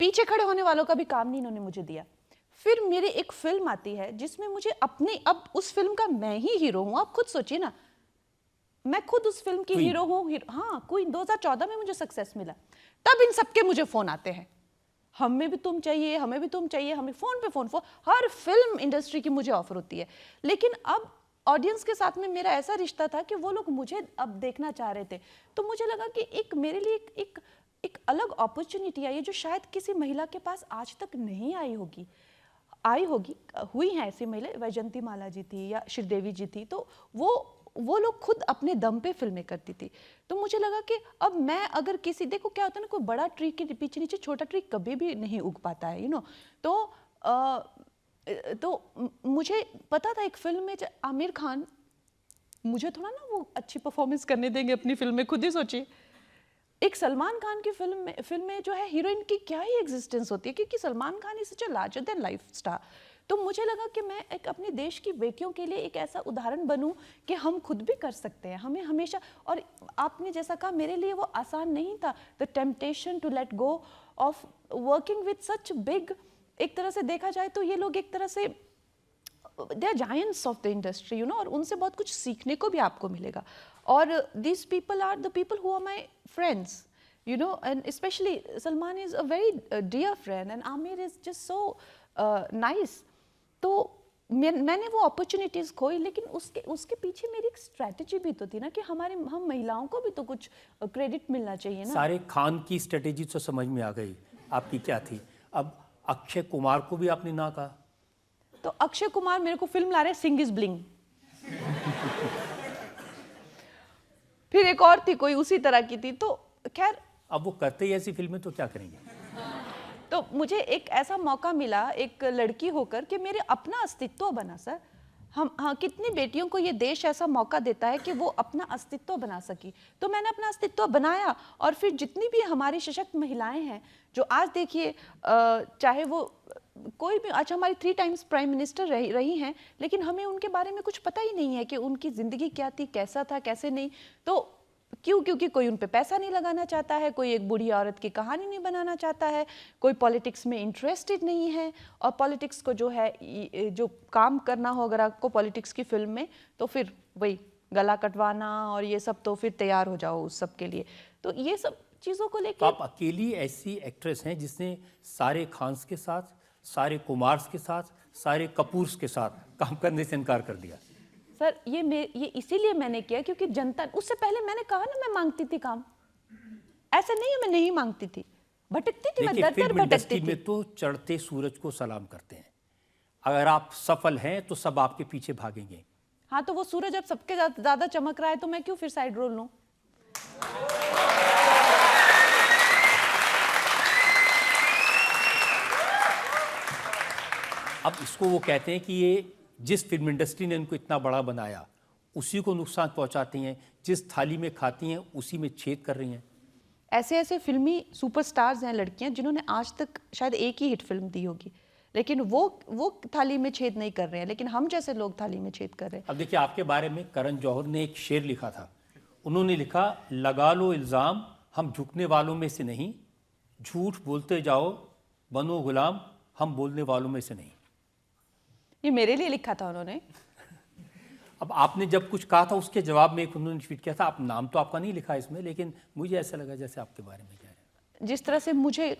पीछे खड़े होने वालों का भी काम नहीं इन्होंने मुझे दिया। फिर मेरी एक फिल्म आती है जिसमें मुझे अपने, अब उस फिल्म का मैं ही हीरो हूं। आप खुद सोचिए ना, मैं खुद उस फिल्म की हीरो हूं। हाँ, क्वीन 2014 में मुझे सक्सेस मिला। तब इन सबके मुझे फोन आते हैं, हमें भी तुम चाहिए, हमें भी तुम चाहिए, हमें फोन पे फोन, हर फिल्म इंडस्ट्री की मुझे ऑफर होती है। लेकिन अब ऑडियंस के साथ में मेरा ऐसा रिश्ता था कि वो लोग मुझे अब देखना चाह रहे थे। तो मुझे लगा कि एक मेरे लिए एक अलग अपॉर्चुनिटी आई है जो शायद किसी महिला के पास आज तक नहीं आई होगी। हुई हैं ऐसी महिला, वैजयंती माला जी थी या श्रीदेवी जी थी, तो वो लोग खुद अपने दम पे फिल्में करती थी। तो मुझे लगा कि अब मैं अगर किसी, देखो क्या होता है ना, कोई बड़ा ट्री के पीछे नीचे छोटा ट्री कभी भी नहीं उग पाता है, तो मुझे पता था एक फिल्म में आमिर खान मुझे थोड़ा ना वो अच्छी परफॉर्मेंस करने देंगे अपनी फिल्म में। खुद ही सोचिए, एक सलमान खान की फिल्म में जो है हीरोइन की क्या ही एग्जिस्टेंस होती है, क्योंकि Salman Khan is such a larger than life star. तो मुझे लगा कि मैं एक अपने देश की बेटियों के लिए एक ऐसा उदाहरण बनूं कि हम खुद भी कर सकते हैं। हमें हमेशा, और आपने जैसा कहा, मेरे लिए वो आसान नहीं था, the temptation to let go of working with such big, एक तरह से देखा जाए तो ये लोग एक तरह से they are giants of the industry, और उनसे बहुत कुछ सीखने को भी आपको मिलेगा। और this people are the people who are my friends, and especially Salman is a very dear friend and Amir is just so nice. तो मैंने वो अपॉर्चुनिटीज खोई, लेकिन उसके पीछे मेरी एक स्ट्रेटजी भी तो थी ना कि हम महिलाओं को भी तो कुछ क्रेडिट मिलना चाहिए ना। सारे खान की स्ट्रेटेजी तो समझ में आ गई, आपकी क्या थी। अब अक्षय कुमार को भी आपने ना कहा। तो अक्षय कुमार मेरे को फिल्म ला रहे सिंग इज ब्लिंग। फिर एक और थी कोई उसी तरह की थी, तो खैर अब वो करते ही ऐसी फिल्में तो क्या करेंगे। तो मुझे एक ऐसा मौका मिला एक लड़की होकर कि मेरे अपना अस्तित्व बना। सर हाँ, कितनी बेटियों को ये देश ऐसा मौका देता है कि वो अपना अस्तित्व बना सकी। तो मैंने अपना अस्तित्व बनाया, और फिर जितनी भी हमारी सशक्त महिलाएं हैं जो आज देखिए, चाहे वो कोई भी, आज हमारी 3 टाइम्स प्राइम मिनिस्टर रही हैं, लेकिन हमें उनके बारे में कुछ पता ही नहीं है कि उनकी ज़िंदगी क्या थी, कैसा था, कैसे नहीं। तो क्योंकि कोई उन पे पैसा नहीं लगाना चाहता है, कोई एक बूढ़ी औरत की कहानी नहीं बनाना चाहता है, कोई पॉलिटिक्स में इंटरेस्टेड नहीं है। और पॉलिटिक्स को जो है, जो काम करना हो अगर आपको पॉलिटिक्स की फिल्म में, तो फिर वही गला कटवाना और ये सब, तो फिर तैयार हो जाओ उस सब के लिए। तो ये सब चीज़ों को लेकर, तो आप अकेली ऐसी एक्ट्रेस हैं जिसने सारे खान्स के साथ, सारे कुमार्स के साथ, सारे कपूर्स के साथ काम करने से इनकार कर दिया। सर ये इसीलिए मैंने किया क्योंकि जनता, उससे पहले मैंने कहा ना, मैं मांगती थी काम, ऐसा नहीं है मैं नहीं मांगती थी, भटकती थी, मैं दर दर भटकती थी। में तो चढ़ते सूरज को सलाम करते हैं। अगर आप सफल हैं तो सब आपके पीछे भागेंगे। हाँ, तो वो सूरज अब सबके ज्यादा चमक रहा है, तो मैं क्यों फिर साइड रोल लूं। अब इसको वो कहते हैं कि ये जिस फिल्म इंडस्ट्री ने इनको इतना बड़ा बनाया उसी को नुकसान पहुंचाती हैं, जिस थाली में खाती हैं उसी में छेद कर रही हैं। ऐसे फिल्मी सुपरस्टार्स हैं लड़कियां जिन्होंने आज तक शायद एक ही हिट फिल्म दी होगी, लेकिन वो थाली में छेद नहीं कर रहे हैं, लेकिन हम जैसे लोग थाली में छेद कर रहे हैं। अब देखिए, आपके बारे में करण जौहर ने एक शेर लिखा था। उन्होंने लिखा, लगा लो इल्ज़ाम हम झुकने वालों में से नहीं, झूठ बोलते जाओ बनो गुलाम हम बोलने वालों में से नहीं। ये मेरे लिए लिखा था उन्होंने। अब आपने जब कुछ कहा था उसके जवाब में एक उन्होंने ट्वीट किया था, आप नाम तो आपका नहीं लिखा इसमें, लेकिन मुझे ऐसा लगा जैसे आपके बारे में कह रहे हैं। जिस तरह से मुझे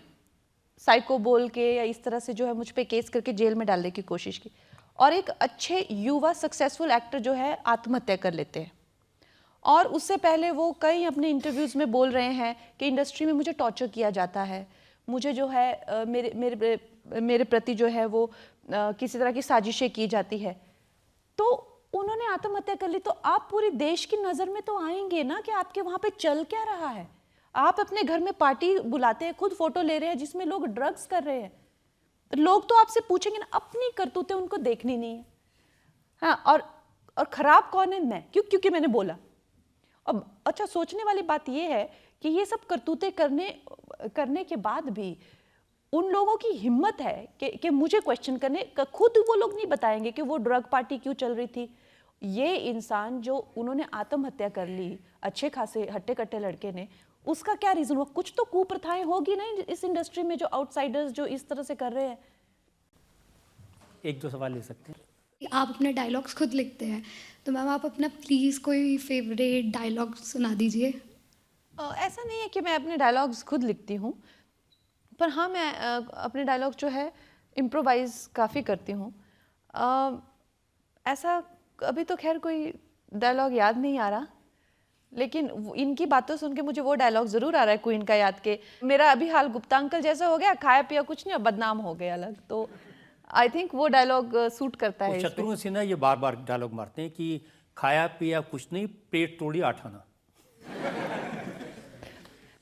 साइको बोल के या इस तरह से जो है मुझ पे केस करके जेल में डालने की कोशिश की, और एक अच्छे युवा सक्सेसफुल एक्टर जो है आत्महत्या कर लेते हैं, और उससे पहले वो कई अपने इंटरव्यूज़ में बोल रहे हैं कि इंडस्ट्री में मुझे टॉर्चर किया जाता है, मुझे जो है मेरे प्रति जो है वो किसी तरह की साजिशें की जाती है। तो उन्होंने आत्महत्या कर ली, तो आप पूरे देश की नज़र में तो आएंगे ना कि आपके वहाँ पे चल क्या रहा है। आप अपने घर में पार्टी बुलाते हैं, खुद फोटो ले रहे हैं जिसमें लोग ड्रग्स कर रहे हैं, लोग तो आपसे पूछेंगे ना, अपनी करतूतें उनको देखनी नहीं है। हाँ, और खराब कौन है? मैं। क्योंकि मैंने बोला। अब अच्छा, सोचने वाली बात यह है कि ये सब करतूतें करने के बाद भी उन लोगों की हिम्मत है कि मुझे क्वेश्चन करने का, खुद वो लोग नहीं बताएंगे कि वो ड्रग पार्टी क्यों चल रही थी। ये इंसान जो उन्होंने आत्महत्या कर ली, अच्छे खासे हट्टे कट्टे लड़के ने, उसका क्या रीजन हुआ? कुछ तो कुप्रथाएं होगी ना इस इंडस्ट्री में, जो आउटसाइडर्स जो इस तरह से कर रहे हैं। एक दो सवाल ले सकते हैं। आप अपने डायलॉग्स खुद लिखते हैं, तो मैम आप अपना प्लीज़ कोई फेवरेट डायलॉग सुना दीजिए। ऐसा नहीं है कि मैं अपने डायलॉग्स खुद लिखती हूँ, पर हाँ, मैं अपने डायलॉग जो है इम्प्रोवाइज़ काफ़ी करती हूँ। ऐसा अभी तो खैर कोई डायलॉग याद नहीं आ रहा, लेकिन इनकी बातों सुन के मुझे वो डायलॉग ज़रूर आ रहा है क्वीन का, याद के मेरा अभी हाल गुप्ता अंकल जैसा हो गया, खाया पिया कुछ नहीं और बदनाम हो गए अलग। तो आई थिंक वो डायलॉग सूट करता है। शत्रुघ्न सिन्हा ये बार बार डायलॉग मारते हैं कि खाया पिया कुछ नहीं, पेट तोड़ी आठाना।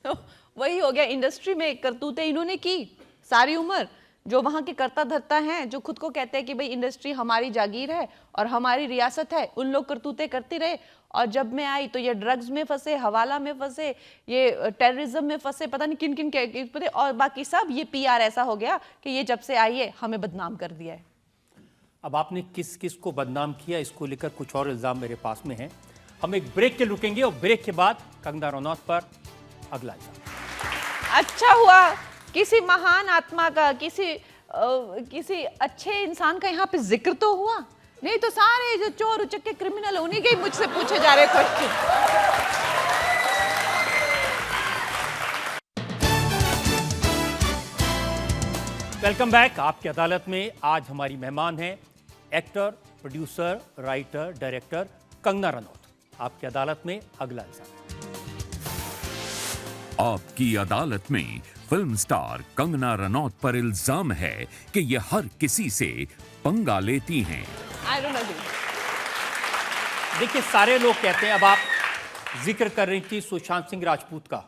तो वही हो गया, इंडस्ट्री में करतूतें इन्होंने की सारी उम्र। जो वहाँ के कर्ता धर्ता हैं, जो खुद को कहते हैं कि भाई इंडस्ट्री हमारी जागीर है और हमारी रियासत है, उन लोग करतूतें करते रहे। और जब मैं आई तो ये ड्रग्स में फंसे, हवाला में फंसे, ये टेररिज्म में फंसे, पता नहीं किन किन के, और बाकी सब ये PR ऐसा हो गया कि ये जब से आई है हमें बदनाम कर दिया है। अब आपने किस किस को बदनाम किया, इसको लेकर कुछ और इल्जाम मेरे पास में हैं। हम एक ब्रेक के रुकेंगे और ब्रेक के बाद कंगना रनौत पर अगला इल्जाम। अच्छा हुआ किसी महान आत्मा का, किसी अच्छे इंसान का यहाँ पे जिक्र तो हुआ, नहीं तो सारे जो चोर उचक्के क्रिमिनल उन्हीं के ही मुझसे पूछे जा रहे क्वेश्चन। Welcome back. आपकी अदालत में आज हमारी मेहमान हैं actor, producer, writer, director Kangana Ranaut. आपकी अदालत में अगला इल्जाम। आपकी अदालत में फिल्म स्टार कंगना रनौत पर इल्जाम है कि ये हर किसी से पंगा लेती हैं। I don't know. देखिए, सारे लोग कहते हैं, अब आप जिक्र कर रही थी सुशांत सिंह राजपूत का,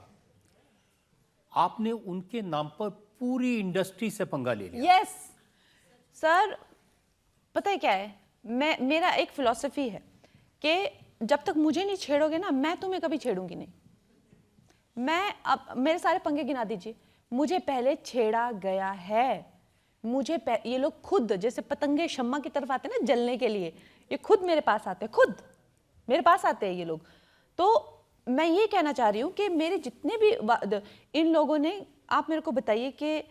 आपने उनके नाम पर पूरी इंडस्ट्री से पंगा ले लिया। यस सर, पता है क्या है, मेरा एक फिलॉसफी है कि जब तक मुझे नहीं छेड़ोगे ना, मैं तुम्हें कभी छेड़ूंगी नहीं। अब मेरे सारे पंगे गिना दीजिए, मुझे पहले छेड़ा गया है। मुझे ये लोग खुद, जैसे पतंगे शम्मा की तरफ आते हैं ना जलने के लिए, ये खुद मेरे पास आते हैं, खुद मेरे पास आते हैं ये लोग। तो मैं ये कहना चाह रही हूँ कि मेरे जितने भी इन लोगों ने, आप मेरे को बताइए कि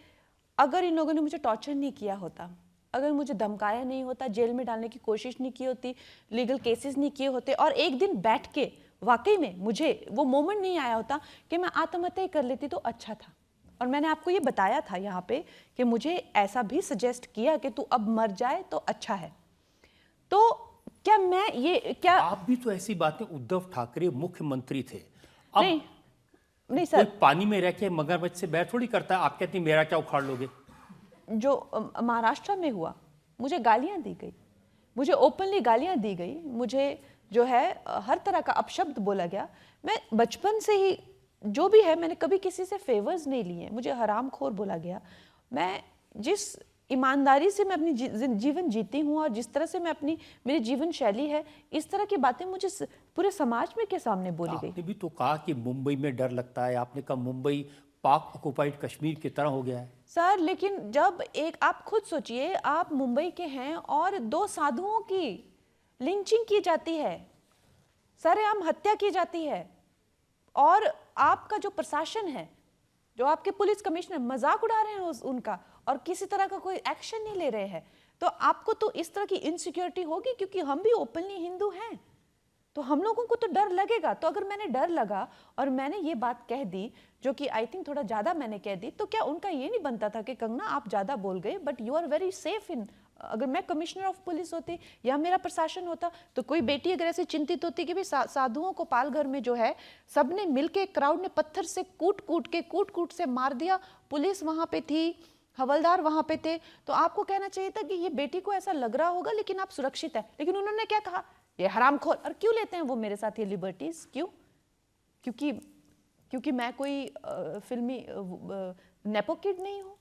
अगर इन लोगों ने मुझे टॉर्चर नहीं किया होता, अगर मुझे धमकाया नहीं होता, जेल में डालने की कोशिश नहीं की होती, लीगल केसेस नहीं किए होते, और एक दिन बैठ के वाकई में मुझे वो मोमेंट नहीं आया होता कि मैं आत्महत्या कर लेती, तो अच्छा था। और मैंने आपको ये बताया था यहाँ पे कि मुझे ऐसा भी सजेस्ट किया कि तू अब मर जाए तो अच्छा है। तो क्या मैं ये, क्या आप भी तो ऐसी बातें, उद्धव ठाकरे मुख्यमंत्री थे, अब नहीं सर, कोई पानी में रह के मगरमच्छ से बैर थोड़ी करता है। आप कहती मेरा क्या उखाड़ लोगे? जो महाराष्ट्र में हुआ, मुझे गालियां दी गई, मुझे ओपनली गालियां दी गई, मुझे जो है हर तरह का अपशब्द बोला गया। मैं बचपन से ही जो भी है, मैंने कभी किसी से फेवर्स नहीं लिए, मुझे हरामखोर बोला गया। मैं जिस ईमानदारी से मैं अपनी जीवन जीती हूँ और जिस तरह से मेरी जीवन शैली है, इस तरह की बातें मुझे पूरे समाज में के सामने बोली गई। आपने भी तो कहा कि मुंबई में डर लगता है, आपने कहा मुंबई पाक ऑक्युपाइड कश्मीर की तरह हो गया है। सर, लेकिन जब आप खुद सोचिए, आप मुंबई के हैं और 2 साधुओं की लिंचिंग की जाती है, सरेआम हत्या की जाती है, और आपका जो प्रशासन है, जो आपके पुलिस कमिश्नर मजाक उड़ा रहे हैं उनका, और किसी तरह का कोई एक्शन नहीं ले रहे हैं, तो आपको तो इस तरह की इनसिक्योरिटी होगी, क्योंकि हम भी ओपनली हिंदू हैं, तो हम लोगों को तो डर लगेगा। तो अगर मैंने डर लगा और मैंने ये बात कह दी, जो कि आई थिंक थोड़ा ज़्यादा मैंने कह दी, तो क्या उनका ये नहीं बनता था कि कंगना आप ज़्यादा बोल गए, but you are very safe in. अगर मैं कमिश्नर ऑफ पुलिस होती या मेरा प्रशासन होता, तो कोई बेटी अगर ऐसे चिंतित होती कि भाई साधुओं को पालघर में जो है सबने मिलके, क्राउड ने पत्थर से कूट कूट से मार दिया, पुलिस वहाँ पे थी, हवलदार वहाँ पे थे, तो आपको कहना चाहिए था कि ये बेटी को ऐसा लग रहा होगा लेकिन आप सुरक्षित है। लेकिन उन्होंने क्या कहा, ये हरामखोर। और क्यों लेते हैं वो मेरे साथ ये लिबर्टीज? क्यों? क्योंकि मैं कोई फिल्मी नेपो किड नहीं हूँ,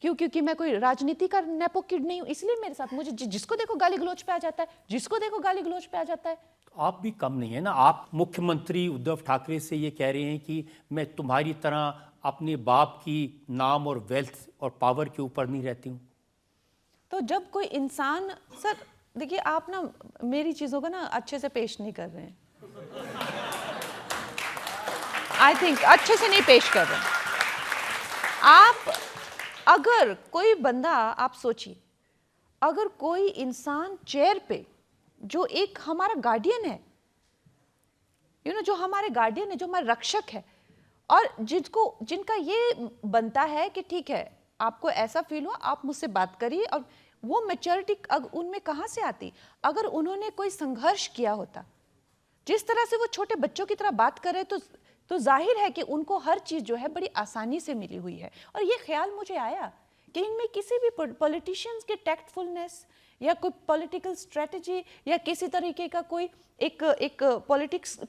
क्योंकि मैं कोई राजनीति का नेपो किड नहीं हूँ, इसलिए मेरे साथ मुझे जिसको देखो गाली गलौज पे आ जाता है, जिसको देखो गाली गलौज पे आ जाता है। आप भी कम नहीं है ना। आप मुख्यमंत्री उद्धव ठाकरे से ये कह रहे हैं कि मैं तुम्हारी तरह अपने बाप की नाम और वेल्थ और पावर के ऊपर नहीं रहती हूँ। तो जब कोई इंसान, सर देखिए आप ना मेरी चीज़ों को ना अच्छे से पेश नहीं कर रहे हैं, आई थिंक अच्छे से नहीं पेश कर रहे हैं आप। अगर कोई बंदा, आप सोचिए, अगर कोई इंसान चेयर पे जो एक हमारा गार्डियन है, जो हमारे गार्डियन है, जो हमारा रक्षक है, और जिनका ये बनता है कि ठीक है आपको ऐसा फील हुआ आप मुझसे बात करिए, और वो मैच्योरिटी उनमें कहाँ से आती? अगर उन्होंने कोई संघर्ष किया होता, जिस तरह से वो छोटे बच्चों की तरह बात कर रहे, तो जाहिर है कि उनको हर चीज़ जो है बड़ी आसानी से मिली हुई है। और ये ख्याल मुझे आया कि इनमें किसी भी पॉलिटिशियंस के टैक्टफुलनेस या कोई पॉलिटिकल स्ट्रेटजी या किसी तरीके का कोई एक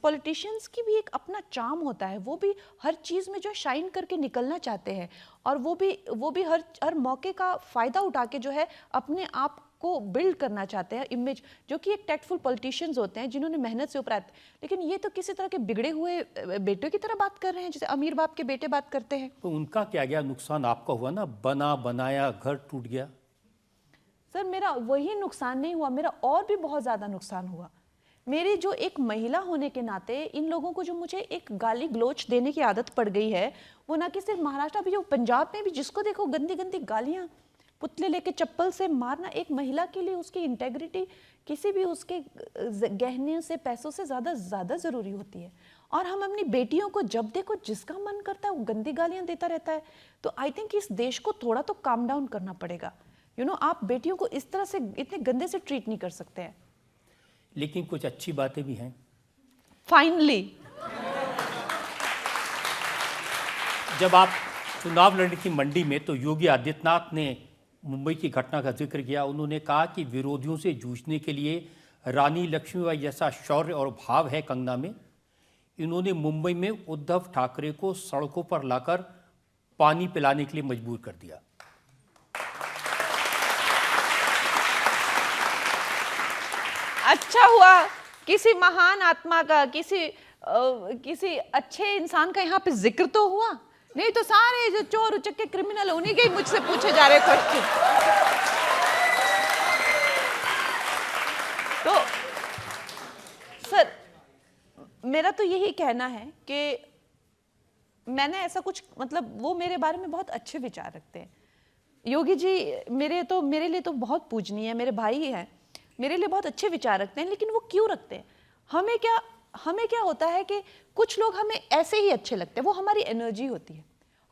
पॉलिटिशियंस की भी एक अपना चार्म होता है, वो भी हर चीज़ में जो शाइन करके निकलना चाहते हैं, और वो भी हर मौके का फ़ायदा उठा के जो है अपने आप को बिल्ड करना चाहते हैं इमेज, जो कि एक टैक्टफुल पॉलिटिशियंस होते हैं जिन्होंने मेहनत से ऊपर आते। लेकिन ये तो किसी तरह के बिगड़े हुए बेटों की तरह बात कर रहे हैं, जैसे अमीर बाप के बेटे बात करते हैं। तो उनका क्या गया, नुकसान आपका हुआ ना, बना बनाया घर टूट गया। सर मेरा वही नुकसान नहीं हुआ, मेरा और भी बहुत ज़्यादा नुकसान हुआ। मेरी जो एक महिला होने के नाते इन लोगों को जो मुझे एक गाली गलोच देने की आदत पड़ गई है, वो ना कि सिर्फ महाराष्ट्र, अभी जो पंजाब में भी जिसको देखो गंदी गंदी गालियाँ, पुतले लेके चप्पल से मारना, एक महिला के लिए उसकी इंटेग्रिटी किसी भी उसके गहने से, पैसों से ज़्यादा ज़रूरी होती है। और हम अपनी बेटियों को जब देखो जिसका मन करता है वो गंदी गालियाँ देता रहता है। तो आई थिंक इस देश को थोड़ा तो काम डाउन करना पड़ेगा। आप बेटियों को इस तरह से इतने गंदे से ट्रीट नहीं कर सकते हैं। लेकिन कुछ अच्छी बातें भी हैं। फाइनली जब आप चुनाव लड़ने की मंडी में, तो योगी आदित्यनाथ ने मुंबई की घटना का जिक्र किया। उन्होंने कहा कि विरोधियों से जूझने के लिए रानी लक्ष्मीबाई जैसा शौर्य और भाव है कंगना में। इन्होंने मुंबई में उद्धव ठाकरे को सड़कों पर लाकर पानी पिलाने के लिए मजबूर कर दिया। अच्छा हुआ किसी महान आत्मा का, किसी अच्छे इंसान का यहाँ पे जिक्र तो हुआ, नहीं तो सारे जो चोर उचक्के क्रिमिनल उन्हीं के ही मुझसे पूछे जा रहे क्वेश्चन। तो सर मेरा तो यही कहना है कि मैंने ऐसा कुछ, मतलब वो मेरे बारे में बहुत अच्छे विचार रखते हैं। योगी जी मेरे लिए तो बहुत पूजनीय है, मेरे भाई हैं, मेरे लिए बहुत अच्छे विचार रखते हैं। लेकिन वो क्यों रखते हैं? हमें क्या होता है कि कुछ लोग हमें ऐसे ही अच्छे लगते हैं, वो हमारी एनर्जी होती है।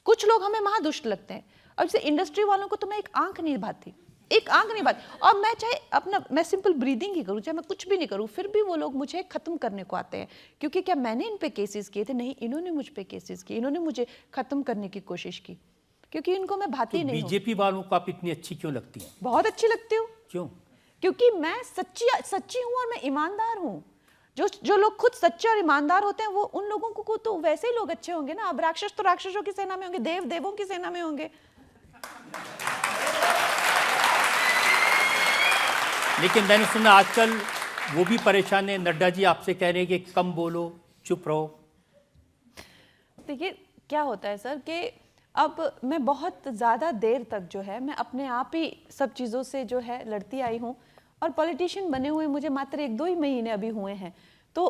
कुछ लोग हमें महादुष्ट लगते हैं। अब जैसे इंडस्ट्री वालों को तो मैं एक आंख नहीं भाती, और मैं चाहे मैं सिंपल ब्रीदिंग ही करूँ, चाहे मैं कुछ भी नहीं करूँ, फिर भी वो लोग मुझे खत्म करने को आते हैं। क्योंकि क्या मैंने इन पे केसेस किए थे? नहीं, इन्होंने मुझ पे केसेस किए, इन्होंने मुझे खत्म करने की कोशिश की, क्योंकि इनको मैं भाती तो नहीं हूँ। बीजेपी वालों को आप इतनी अच्छी क्यों लगती हैं? बहुत अच्छी लगती हूँ। क्यों? क्योंकि मैं सच्ची हूँ और मैं ईमानदार हूँ। जो लोग खुद सच्चे और ईमानदार होते हैं, वो उन लोगों को तो वैसे ही लोग अच्छे होंगे ना। अब राक्षस तो राक्षसों की सेना में होंगे, देव देवों की सेना में होंगे। लेकिन मैंने सुना आजकल वो भी परेशान है, नड्डा जी आपसे कह रहे हैं कि कम बोलो, चुप रहो। देखिए क्या होता है सर कि अब मैं बहुत ज़्यादा देर तक जो है मैं अपने आप ही सब चीज़ों से जो है लड़ती आई हूँ, और पॉलिटिशियन बने हुए मुझे मात्र 1-2 ही महीने अभी हुए हैं। तो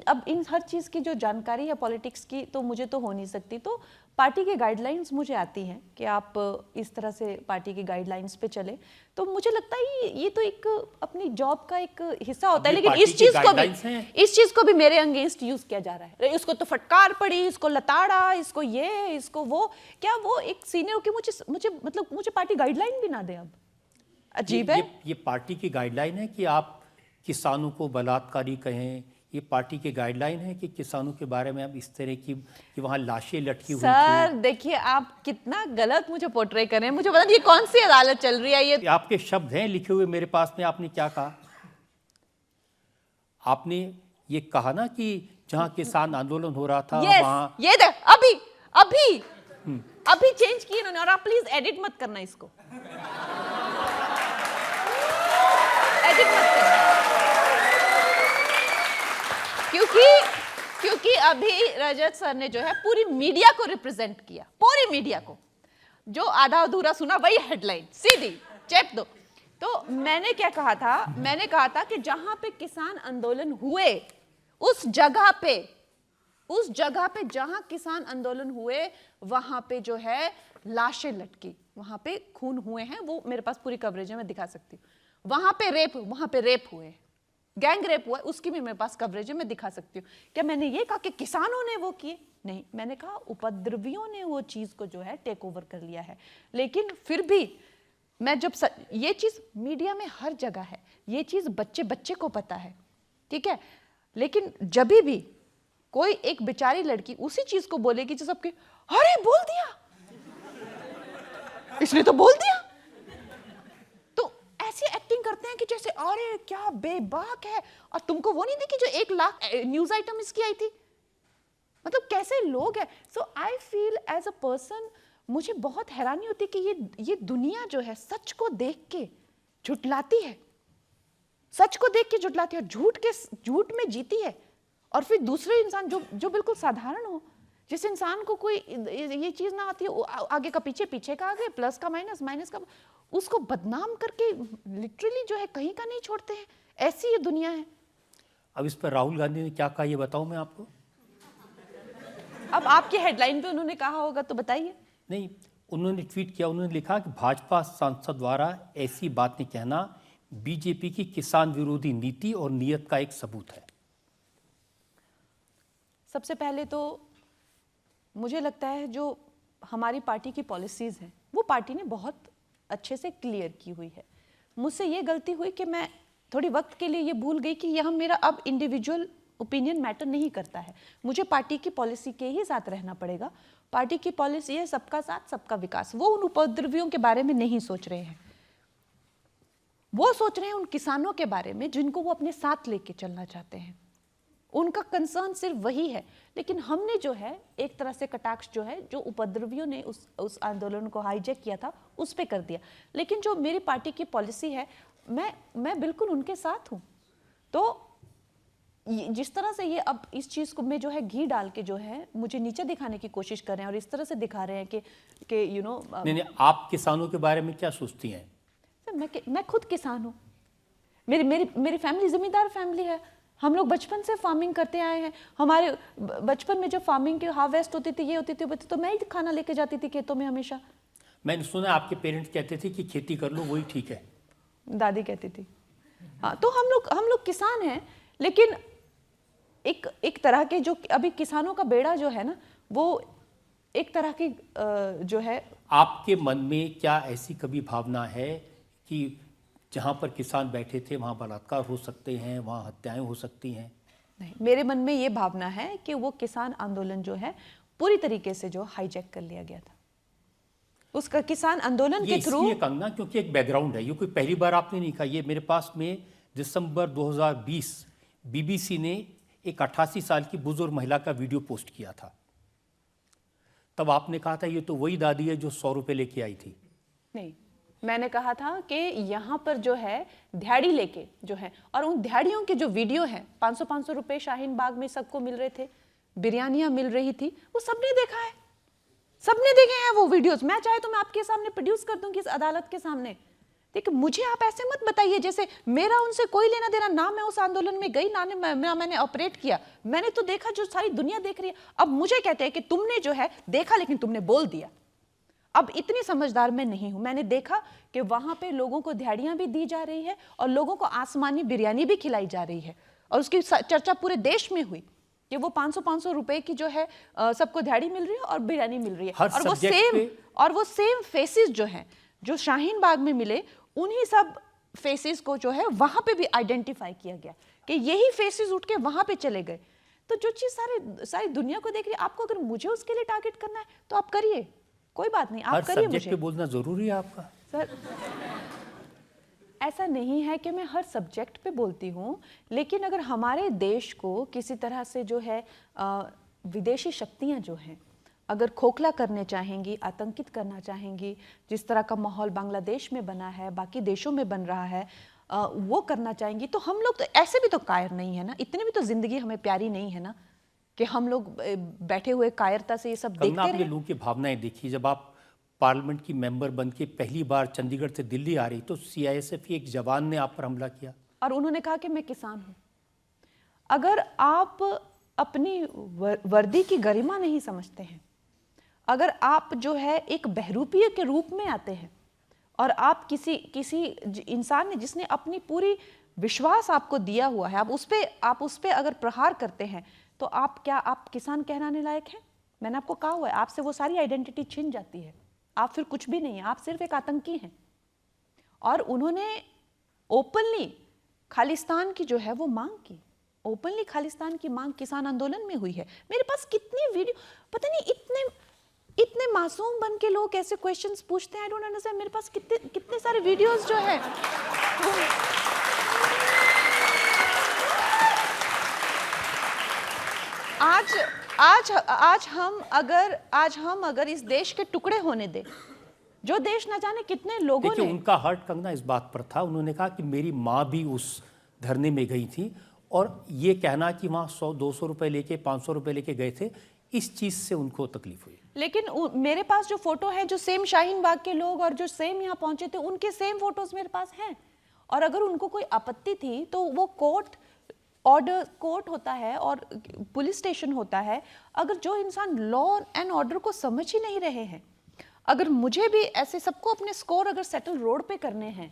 अब इन हर चीज़ की जो जानकारी है पॉलिटिक्स की तो मुझे तो हो नहीं सकती। तो पार्टी के गाइडलाइंस मुझे आती हैं कि आप इस तरह से पार्टी की गाइडलाइंस पे चले। तो मुझे लगता है ये तो एक अपनी जॉब का एक हिस्सा होता है। लेकिन इस चीज़ को भी मेरे अगेंस्ट यूज़ किया जा रहा है। इसको तो फटकार पड़ी, इसको लताड़ा, इसको वो। क्या वो एक सीनियर की मुझे पार्टी गाइडलाइन भी ना दे? अब अजीब है। ये पार्टी की गाइडलाइन है कि आप किसानों को बलात्कारी कहें? ये पार्टी की गाइडलाइन है कि किसानों के बारे में आप इस तरह की कि वहाँ लाशें लटकी हुई थी? सर देखिए आप कितना गलत मुझे पोर्ट्रे कर रहे हैं। मुझे पता नहीं ये कौन सी अदालत चल रही है। ये आपके शब्द हैं लिखे हुए मेरे पास में। आपने क्या कहा? आपने ये कहा ना कि जहाँ किसान आंदोलन हो रहा था यस वहाँ ये देख अभी अभी अभी चेंज किए इन्होंने, और आप प्लीज एडिट मत करना इसको, एडिट मत करना, क्योंकि अभी रजत सर ने जो है पूरी मीडिया को रिप्रेजेंट किया, पूरी मीडिया को, जो आधा अधूरा सुना वही हेडलाइन सीधी चेप दो। तो मैंने क्या कहा था, मैंने कहा था कि जहां पे किसान आंदोलन हुए उस जगह पे जहां किसान आंदोलन हुए वहां पे जो है लाशें लटकी, वहां पे खून हुए हैं, वो मेरे पास पूरी कवरेज है, मैं दिखा सकती हूँ। वहां पे रेप हुए, गैंग रेप हुआ, उसकी भी मेरे पास कवरेज है, मैं दिखा सकती हूँ। क्या मैंने ये कहा कि किसानों ने वो किए? नहीं, मैंने कहा उपद्रवियों ने वो चीज को जो है टेक ओवर कर लिया है। लेकिन फिर भी मैं जब ये चीज मीडिया में हर जगह है, ये चीज बच्चे को पता है, ठीक है, लेकिन जब भी कोई एक बेचारी लड़की उसी चीज को बोलेगी जो सबके अरे बोल दिया, इसने तो बोल दिया, तो ऐसी एक्टिंग करते हैं कि जैसे अरे क्या बेबाक है। और तुमको वो नहीं देखी जो 1 लाख न्यूज आइटम इसकी आई थी? मतलब कैसे लोग हैं। So I feel as a person, मुझे बहुत हैरानी होती है कि ये दुनिया जो है सच को देख के झुटलाती है, सच को देख के झुटलाती है, झूठ में जीती है। और फिर दूसरे इंसान जो बिल्कुल साधारण हो, जिस इंसान को कोई ये चीज ना आती है, आगे का पीछे, पीछे का आगे, प्लस का माइनस, माइनस का, उसको बदनाम करके लिटरली जो है कहीं का नहीं छोड़ते हैं। ऐसी ये दुनिया है। अब इस पर राहुल गांधी ने क्या कहा ये बताऊं मैं आपको? अब आपकी हेडलाइन पे उन्होंने कहा होगा तो बताइए। नहीं, उन्होंने ट्वीट किया, उन्होंने लिखा कि भाजपा सांसद द्वारा ऐसी बातें कहना बीजेपी की किसान विरोधी नीति और नीयत का एक सबूत है। सबसे पहले तो मुझे लगता है जो हमारी पार्टी की पॉलिसीज हैं वो पार्टी ने बहुत अच्छे से क्लियर की हुई है। मुझसे ये गलती हुई कि मैं थोड़ी वक्त के लिए ये भूल गई कि यह मेरा अब इंडिविजुअल ओपिनियन मैटर नहीं करता है, मुझे पार्टी की पॉलिसी के ही साथ रहना पड़ेगा। पार्टी की पॉलिसी है सबका साथ सबका विकास। वो उन उपद्रवियों के बारे में नहीं सोच रहे हैं, वो सोच रहे हैं उन किसानों के बारे में जिनको वो अपने साथ लेके चलना चाहते हैं। उनका कंसर्न सिर्फ वही है। लेकिन हमने जो है एक तरह से कटाक्ष जो है, जो उपद्रवियों ने उस आंदोलन को हाईजैक किया था उस पे कर दिया। लेकिन जो मेरी पार्टी की पॉलिसी है, मैं बिल्कुल उनके साथ हूँ। तो जिस तरह से ये अब इस चीज़ को में जो है घी डाल के जो है मुझे नीचे दिखाने की कोशिश कर रहे हैं और इस तरह से दिखा रहे हैं कि यू नो नहीं, आप किसानों के बारे में क्या सोचती हैं? मैं खुद किसान हूँ, मेरी फैमिली जिम्मेदार फैमिली है। हम लोग बचपन से फार्मिंग करते आए हैं। हमारे बचपन में जब फार्मिंग की हार्वेस्ट होती थी, ये होती थी, तो मैं ही खाना लेके जाती थी खेतों में हमेशा। मैंने सुना आपके पेरेंट्स कहते थे कि खेती कर लो वही ठीक है, दादी कहती थी। हाँ, तो हम लोग किसान हैं। लेकिन एक तरह के जो अभी किसानों का बेड़ा जो है ना, वो एक तरह की जो है। आपके मन में क्या ऐसी कभी भावना है कि जहाँ पर किसान बैठे थे वहाँ बलात्कार हो सकते हैं, वहाँ हत्याएं हो सकती हैं? नहीं, मेरे मन में ये भावना है कि वो किसान आंदोलन जो है पूरी तरीके से जो हाईजैक कर लिया गया था। उसका किसान आंदोलन के थ्रू ये कंगना क्योंकि एक बैकग्राउंड है, ये कोई पहली बार आपने नहीं कहा। ये मेरे पास में दिसंबर 2020 बीबीसी ने एक 88 साल की बुजुर्ग महिला का वीडियो पोस्ट किया था। तब आपने कहा था ये तो वही दादी है जो 100 रुपये लेके आई थी। नहीं, मैंने कहा था कि यहाँ पर जो है दिहाड़ी लेके जो है, और उन दिहाड़ियों के जो वीडियो हैं, 500-500 रुपये शाहीन बाग में सबको मिल रहे थे, बिरयानियाँ मिल रही थी, वो सबने देखा है, सबने देखे हैं वो वीडियोस। मैं चाहे तो मैं आपके सामने प्रोड्यूस कर दूंगी इस अदालत के सामने। देखिए, मुझे आप ऐसे मत बताइए जैसे मेरा उनसे कोई लेना देना ना। मैं उस आंदोलन में गई ना मैंने ऑपरेट किया। मैंने तो देखा जो सारी दुनिया देख रही है। अब मुझे कहते हैं कि तुमने जो है देखा लेकिन तुमने बोल दिया। अब इतनी समझदार मैं नहीं हूं। मैंने देखा कि वहां पे लोगों को दिहाड़ियां भी दी जा रही है और लोगों को आसमानी बिरयानी भी खिलाई जा रही है, और उसकी चर्चा पूरे देश में हुई कि वो 500-500 रुपए की जो है सबको दिहाड़ी मिल रही है और बिरयानी मिल रही है। और वो सेम फेसेस जो हैं जो शाहीन बाग में मिले, उन्हीं सब फेसेस को जो है वहां पे भी आइडेंटिफाई किया गया कि यही फेसेस उठ के वहां पे चले गए। तो जो चीज सारी दुनिया को देख रही है, आपको अगर मुझे उसके लिए टारगेट करना है तो आप करिए, कोई बात नहीं, आप करिए। मुझे पे बोलना जरूरी है आपका? सर, ऐसा नहीं है कि मैं हर सब्जेक्ट पे बोलती हूँ, लेकिन अगर हमारे देश को किसी तरह से जो है विदेशी शक्तियाँ जो हैं अगर खोखला करने चाहेंगी, आतंकित करना चाहेंगी, जिस तरह का माहौल बांग्लादेश में बना है, बाकी देशों में बन रहा है, वो करना चाहेंगी, तो हम लोग तो ऐसे भी तो कायर नहीं है ना, इतने भी तो जिंदगी हमें प्यारी नहीं है ना कि हम लोग बैठे हुए कायरता से ये सब देखते आपने रहे। लोगों की भावनाएं देखी। जब आप पार्लियामेंट की मेंबर बन के पहली बार चंडीगढ़ से दिल्ली आ रही तो सीआईएसएफ के एक जवान ने आप पर हमला किया और उन्होंने कहा कि मैं किसान हूं। अगर आप अपनी वर्दी की गरिमा नहीं समझते हैं, अगर आप जो है एक बहरूपीय के रूप में आते हैं और आप किसी इंसान ने जिसने अपनी पूरी विश्वास आपको दिया हुआ है, आप उस पे अगर प्रहार करते हैं तो आप किसान कहलाने लायक हैं? मैंने आपको कहा हुआ है, आपसे वो सारी आइडेंटिटी छिन जाती है, आप फिर कुछ भी नहीं है, आप सिर्फ एक आतंकी हैं। और उन्होंने ओपनली खालिस्तान की जो है वो मांग की, ओपनली खालिस्तान की मांग किसान आंदोलन में हुई है। मेरे पास कितनी वीडियो, पता नहीं इतने मासूम बन के लोग ऐसे क्वेश्चंस पूछते हैं, आई डोंट अंडरस्टैंड। मेरे पास कितने सारे वीडियोस जो है आज हम अगर इस देश के टुकड़े होने दें, जो देश न जाने कितने लोगों देखिए ने, उनका हर्ट कंगना इस बात पर था, उन्होंने कहा कि मेरी माँ भी उस धरने में गई थी और ये कहना कि वहाँ 100-200 रुपए लेके 500 रुपए लेके गए थे, इस चीज से उनको तकलीफ हुई। लेकिन मेरे पास जो फोटो है, जो सेम शाहीन बाग के लोग और जो सेम यहाँ पहुंचे थे, उनके सेम फोटोज मेरे पास हैं। और अगर उनको कोई आपत्ति थी तो वो कोर्ट होता है और पुलिस स्टेशन होता है। अगर जो इंसान लॉ एंड ऑर्डर को समझ ही नहीं रहे हैं, अगर मुझे भी ऐसे सबको अपने स्कोर अगर सेटल रोड पे करने हैं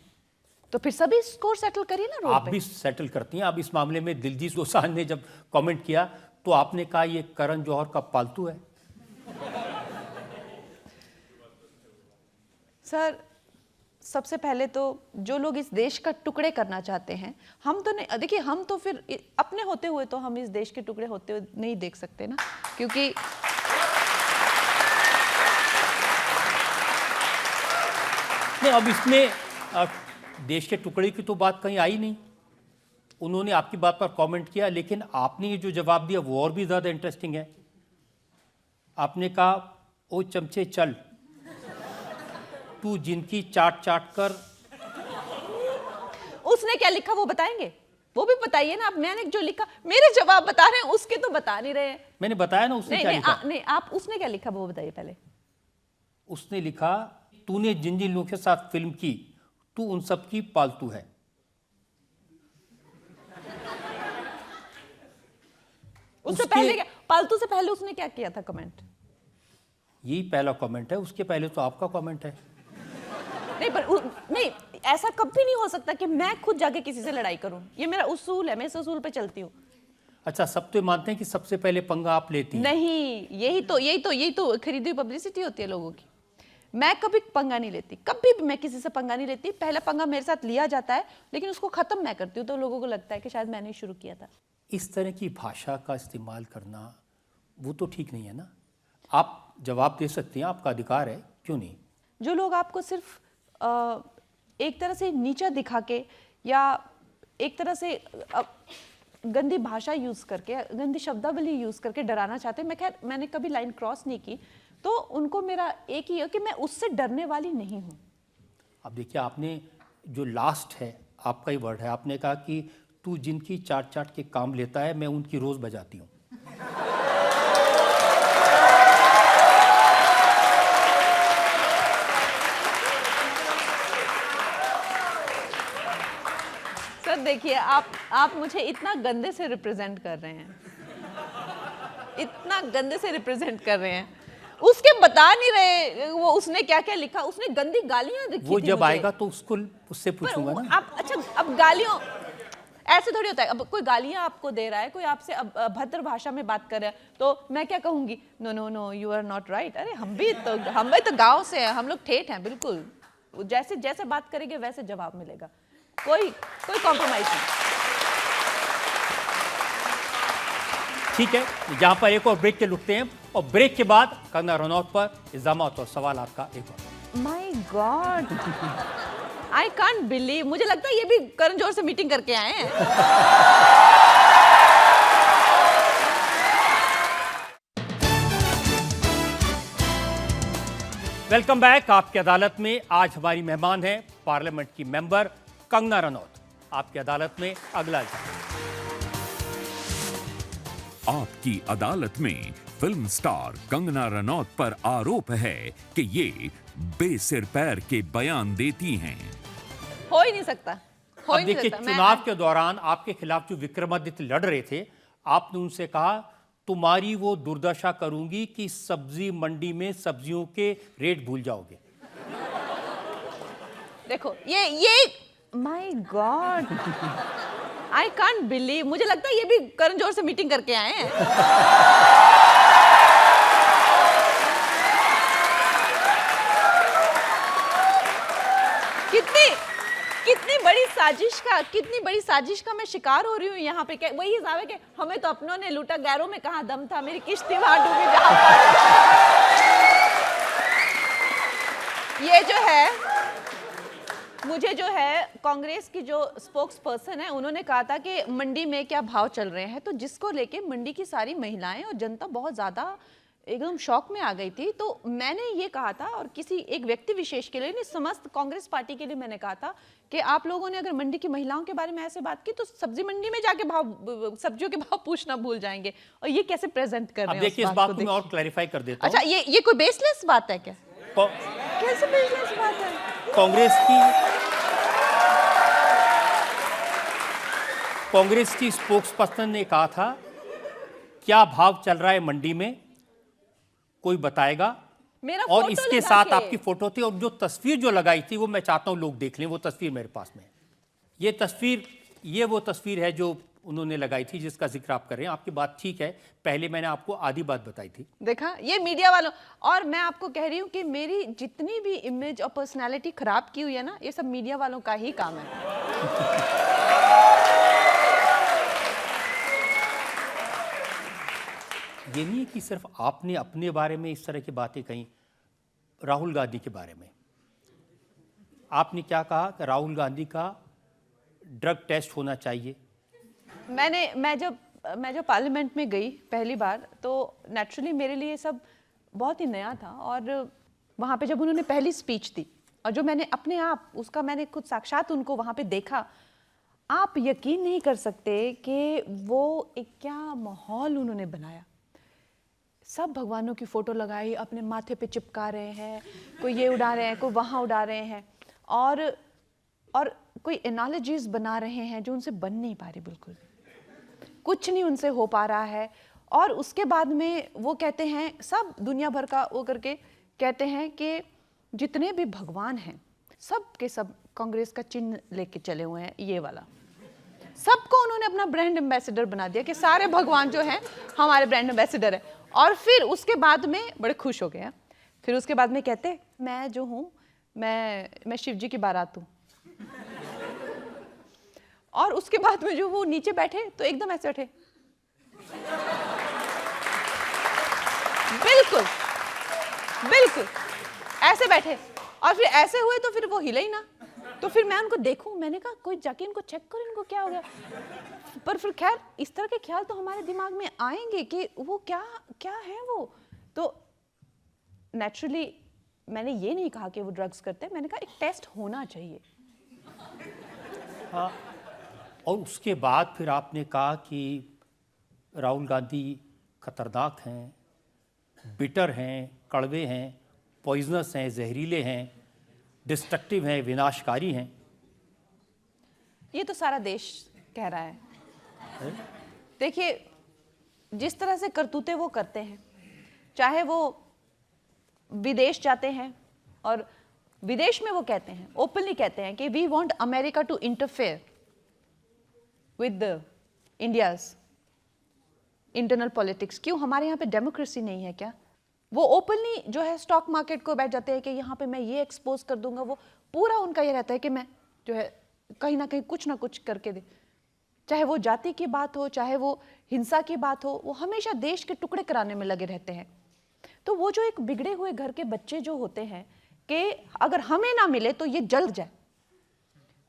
तो फिर सभी स्कोर सेटल करिए ना रोड पे। आप भी सेटल करती हैं। अब इस मामले में दिलजीत दोसांझ ने जब कमेंट किया तो आपने कहा ये करण जौहर का पालतू है। सर, सबसे पहले तो जो लोग इस देश का टुकड़े करना चाहते हैं, हम तो नहीं, देखिए हम तो फिर अपने होते हुए तो हम इस देश के टुकड़े होते हुए नहीं देख सकते ना, क्योंकि नहीं, अब इसमें देश के टुकड़े की तो बात कहीं आई नहीं। उन्होंने आपकी बात पर कमेंट किया, लेकिन आपने ये जो जवाब दिया वो और भी ज़्यादा इंटरेस्टिंग है। आपने कहा ओ चमचे चल, तू जिनकी चाट चाट कर। उसने क्या लिखा वो बताएंगे? वो भी बताइए ना। आप, मैंने जो लिखा, मेरे जवाब बता रहे हैं, उसके तो बता नहीं रहे हैं। मैंने बताया ना उसने क्या लिखा। नहीं, आप उसने क्या लिखा वो बताइए पहले। उसने लिखा तूने जिन जिन लोगों के साथ फिल्म की, तू उन सब की पालतू है। उससे पहले क्या, पालतू से पहले उसने क्या किया था कमेंट? यही पहला कमेंट है, उसके पहले तो आपका कमेंट है। नहीं, पर नहीं, ऐसा कभी नहीं हो सकता कि मैं खुद जाके किसी से लड़ाई करूं। ये मेरा उसूल है, मैं इस उसूल पे चलती हूँ। अच्छा, सब तो मानते हैं कि सबसे पहले पंगा आप लेती हैं। नहीं, यही तो खरीदी हुई पब्लिसिटी होती है लोगों की। मैं कभी पंगा नहीं लेती, कभी भी मैं किसी से पंगा नहीं लेती। पहला पंगा मेरे साथ लिया जाता है, लेकिन उसको खत्म मैं करती हूँ, तो लोगों को लगता है कि शायद मैंने शुरू किया था। इस तरह की भाषा का इस्तेमाल करना वो तो ठीक नहीं है ना। आप जवाब दे सकती हैं, आपका अधिकार है, क्यों नहीं। जो लोग आपको सिर्फ एक तरह से नीचा दिखा के या एक तरह से गंदी भाषा यूज़ करके, गंदी शब्दावली यूज़ करके डराना चाहते हैं, मैंने कभी लाइन क्रॉस नहीं की, तो उनको मेरा एक ही है कि मैं उससे डरने वाली नहीं हूँ। अब देखिए, आपने जो लास्ट है आपका ही वर्ड है, आपने कहा कि तू जिनकी चाट चाट के काम लेता है, मैं उनकी रोज़ बजाती हूँ। सर देखिए, आप मुझे इतना गंदे से रिप्रेजेंट कर रहे हैं, इतना गंदे से रिप्रेजेंट कर रहे हैं। उसके बता नहीं रहे वो उसने क्या क्या लिखा। उसने गंदी गालियां लिखी थी। वो जब आएगा तो उससे पूछूंगा ना। आप, अच्छा, अब गालियों ऐसे थोड़ी होता है। अब कोई गालियां आपको दे रहा है, कोई आपसे अभद्र भाषा में बात कर रहा है, तो मैं क्या कहूंगी? No no no, you are not right. अरे हम भी तो गांव से हैं, हम लोग ठेठ हैं, बिल्कुल जैसे जैसे बात करेंगे वैसे जवाब मिलेगा, कोई कॉम्प्रोमाइज नहीं। ठीक है, यहाँ पर एक और ब्रेक के रुकते हैं और ब्रेक के बाद कंगना रनौत पर इल्जामात और सवाल आपका एक और। My God, I can't believe, मुझे लगता है ये भी करण जौहर से मीटिंग करके आए हैं। Welcome back. आपकी अदालत में आज हमारी मेहमान है पार्लियामेंट की मेंबर कंगना रनौत। आपकी अदालत में अगला आपकी अदालत में फिल्म स्टार कंगना रनौत पर आरोप है कि ये बेसिर पैर के बयान देती हैं। हो ही नहीं सकता, हो अब ही नहीं देखिए, सकता। चुनाव के दौरान आपके खिलाफ जो विक्रमादित्य लड़ रहे थे, आपने उनसे कहा तुम्हारी वो दुर्दशा करूंगी कि सब्जी मंडी में सब्जियों के रेट भूल जाओगे। देखो ये my God, I can't believe, मुझे लगता है ये भी करण जौहर से मीटिंग करके आए हैं। कितनी बड़ी साजिश का मैं शिकार हो रही हूँ यहाँ पे। क्या वही हिसाब है कि हमें तो अपनों ने लूटा, गैरों में कहाँ दम था, मेरी किश्ती वहां डूबी जहां पर। ये जो है, मुझे जो है कांग्रेस की जो स्पोक्स पर्सन है उन्होंने कहा था कि मंडी में क्या भाव चल रहे हैं, तो जिसको लेके मंडी की सारी महिलाएं और जनता बहुत ज्यादा एकदम शॉक में आ गई थी। तो मैंने ये कहा था, और किसी एक व्यक्ति विशेष के लिए नहीं, समस्त कांग्रेस पार्टी के लिए मैंने कहा था कि आप लोगों ने अगर मंडी की महिलाओं के बारे में ऐसे बात की तो सब्जी मंडी में जाके भाव, सब्जियों के भाव पूछना भूल जाएंगे। और ये कैसे प्रेजेंट कर रहे हैं? देखिए, इस बात को मैं और क्लैरिफाई कर देता हूं। अच्छा, ये कोई बेसलेस बात है क्या? कैसे बेसलेस बात है? कांग्रेस की स्पोक्स पर्सन ने कहा था क्या भाव चल रहा है मंडी में, कोई बताएगा। मेरा और इसके साथ आपकी फोटो थी, और जो तस्वीर जो लगाई थी वो मैं चाहता हूं लोग देख लें। वो तस्वीर मेरे पास में है। ये वो तस्वीर है जो उन्होंने लगाई थी जिसका जिक्र आप कर रहे हैं। आपकी बात ठीक है, पहले मैंने आपको आधी बात बताई थी। देखा, ये मीडिया वालों, और मैं आपको कह रही हूं कि मेरी जितनी भी इमेज और पर्सनालिटी खराब की हुई है ना, ये सब मीडिया वालों का ही काम है। ये नहीं है कि सिर्फ आपने अपने बारे में इस तरह की बातें कही। राहुल गांधी के बारे में आपने क्या कहा कि राहुल गांधी का ड्रग टेस्ट होना चाहिए। मैं जब पार्लियामेंट में गई पहली बार, तो नेचुरली मेरे लिए सब बहुत ही नया था। और वहाँ पे जब उन्होंने पहली स्पीच दी, और जो मैंने अपने आप उसका मैंने खुद साक्षात उनको वहाँ पे देखा, आप यकीन नहीं कर सकते कि वो एक क्या माहौल उन्होंने बनाया। सब भगवानों की फोटो लगाई, अपने माथे पे चिपका रहे हैं, कोई ये उड़ा रहे हैं, कोई वहाँ उड़ा रहे हैं, और कोई एनालॉजीज बना रहे हैं जो उनसे बन नहीं पा रही, बिल्कुल कुछ नहीं उनसे हो पा रहा है। और उसके बाद में वो कहते हैं, सब दुनिया भर का वो करके कहते हैं कि जितने भी भगवान हैं सब के सब कांग्रेस का चिन्ह लेके चले हुए हैं, ये वाला। सबको उन्होंने अपना ब्रांड एम्बेसडर बना दिया कि सारे भगवान जो हैं हमारे ब्रांड एम्बेसडर है। और फिर उसके बाद में बड़े खुश हो गए हैं। फिर उसके बाद में कहते, मैं जो हूँ मैं शिव जी की बारात हूँ। और उसके बाद में जो वो नीचे बैठे तो एकदम ऐसे बैठे, बिल्कुल बिल्कुल ऐसे बैठे, और फिर ऐसे हुए तो फिर वो हिले ही ना। तो फिर मैं उनको देखूं, मैंने कहा कोई जाके इनको चेक करो, इनको क्या हो गया। पर फिर खैर इस तरह के ख्याल तो हमारे दिमाग में आएंगे कि वो क्या है वो। तो नेचुरली मैंने ये नहीं कहा कि वो ड्रग्स करते हैं, मैंने कहा एक टेस्ट होना चाहिए। हाँ, और उसके बाद फिर आपने कहा कि राहुल गांधी खतरनाक हैं, बिटर हैं, कड़वे हैं, पॉइजनस हैं, जहरीले हैं, डिस्ट्रक्टिव हैं, विनाशकारी हैं। ये तो सारा देश कह रहा है। देखिए, जिस तरह से करतूते वो करते हैं, चाहे वो विदेश जाते हैं, और विदेश में वो कहते हैं, ओपनली कहते हैं कि we want America to interfere with India's internal politics. क्यों, हमारे यहाँ पे डेमोक्रेसी नहीं है क्या? वो ओपनली जो है स्टॉक मार्केट को बैठ जाते हैं कि यहाँ पे मैं ये एक्सपोज कर दूंगा। वो पूरा उनका ये रहता है कि मैं जो है कहीं ना कहीं कुछ ना कुछ करके दे। चाहे वो जाति की बात हो, चाहे वो हिंसा की बात हो, वो हमेशा देश के टुकड़े कराने में लगे रहते हैं। तो वो जो एक बिगड़े हुए घर के बच्चे जो होते हैं कि अगर हमें ना मिले तो ये जल जाए,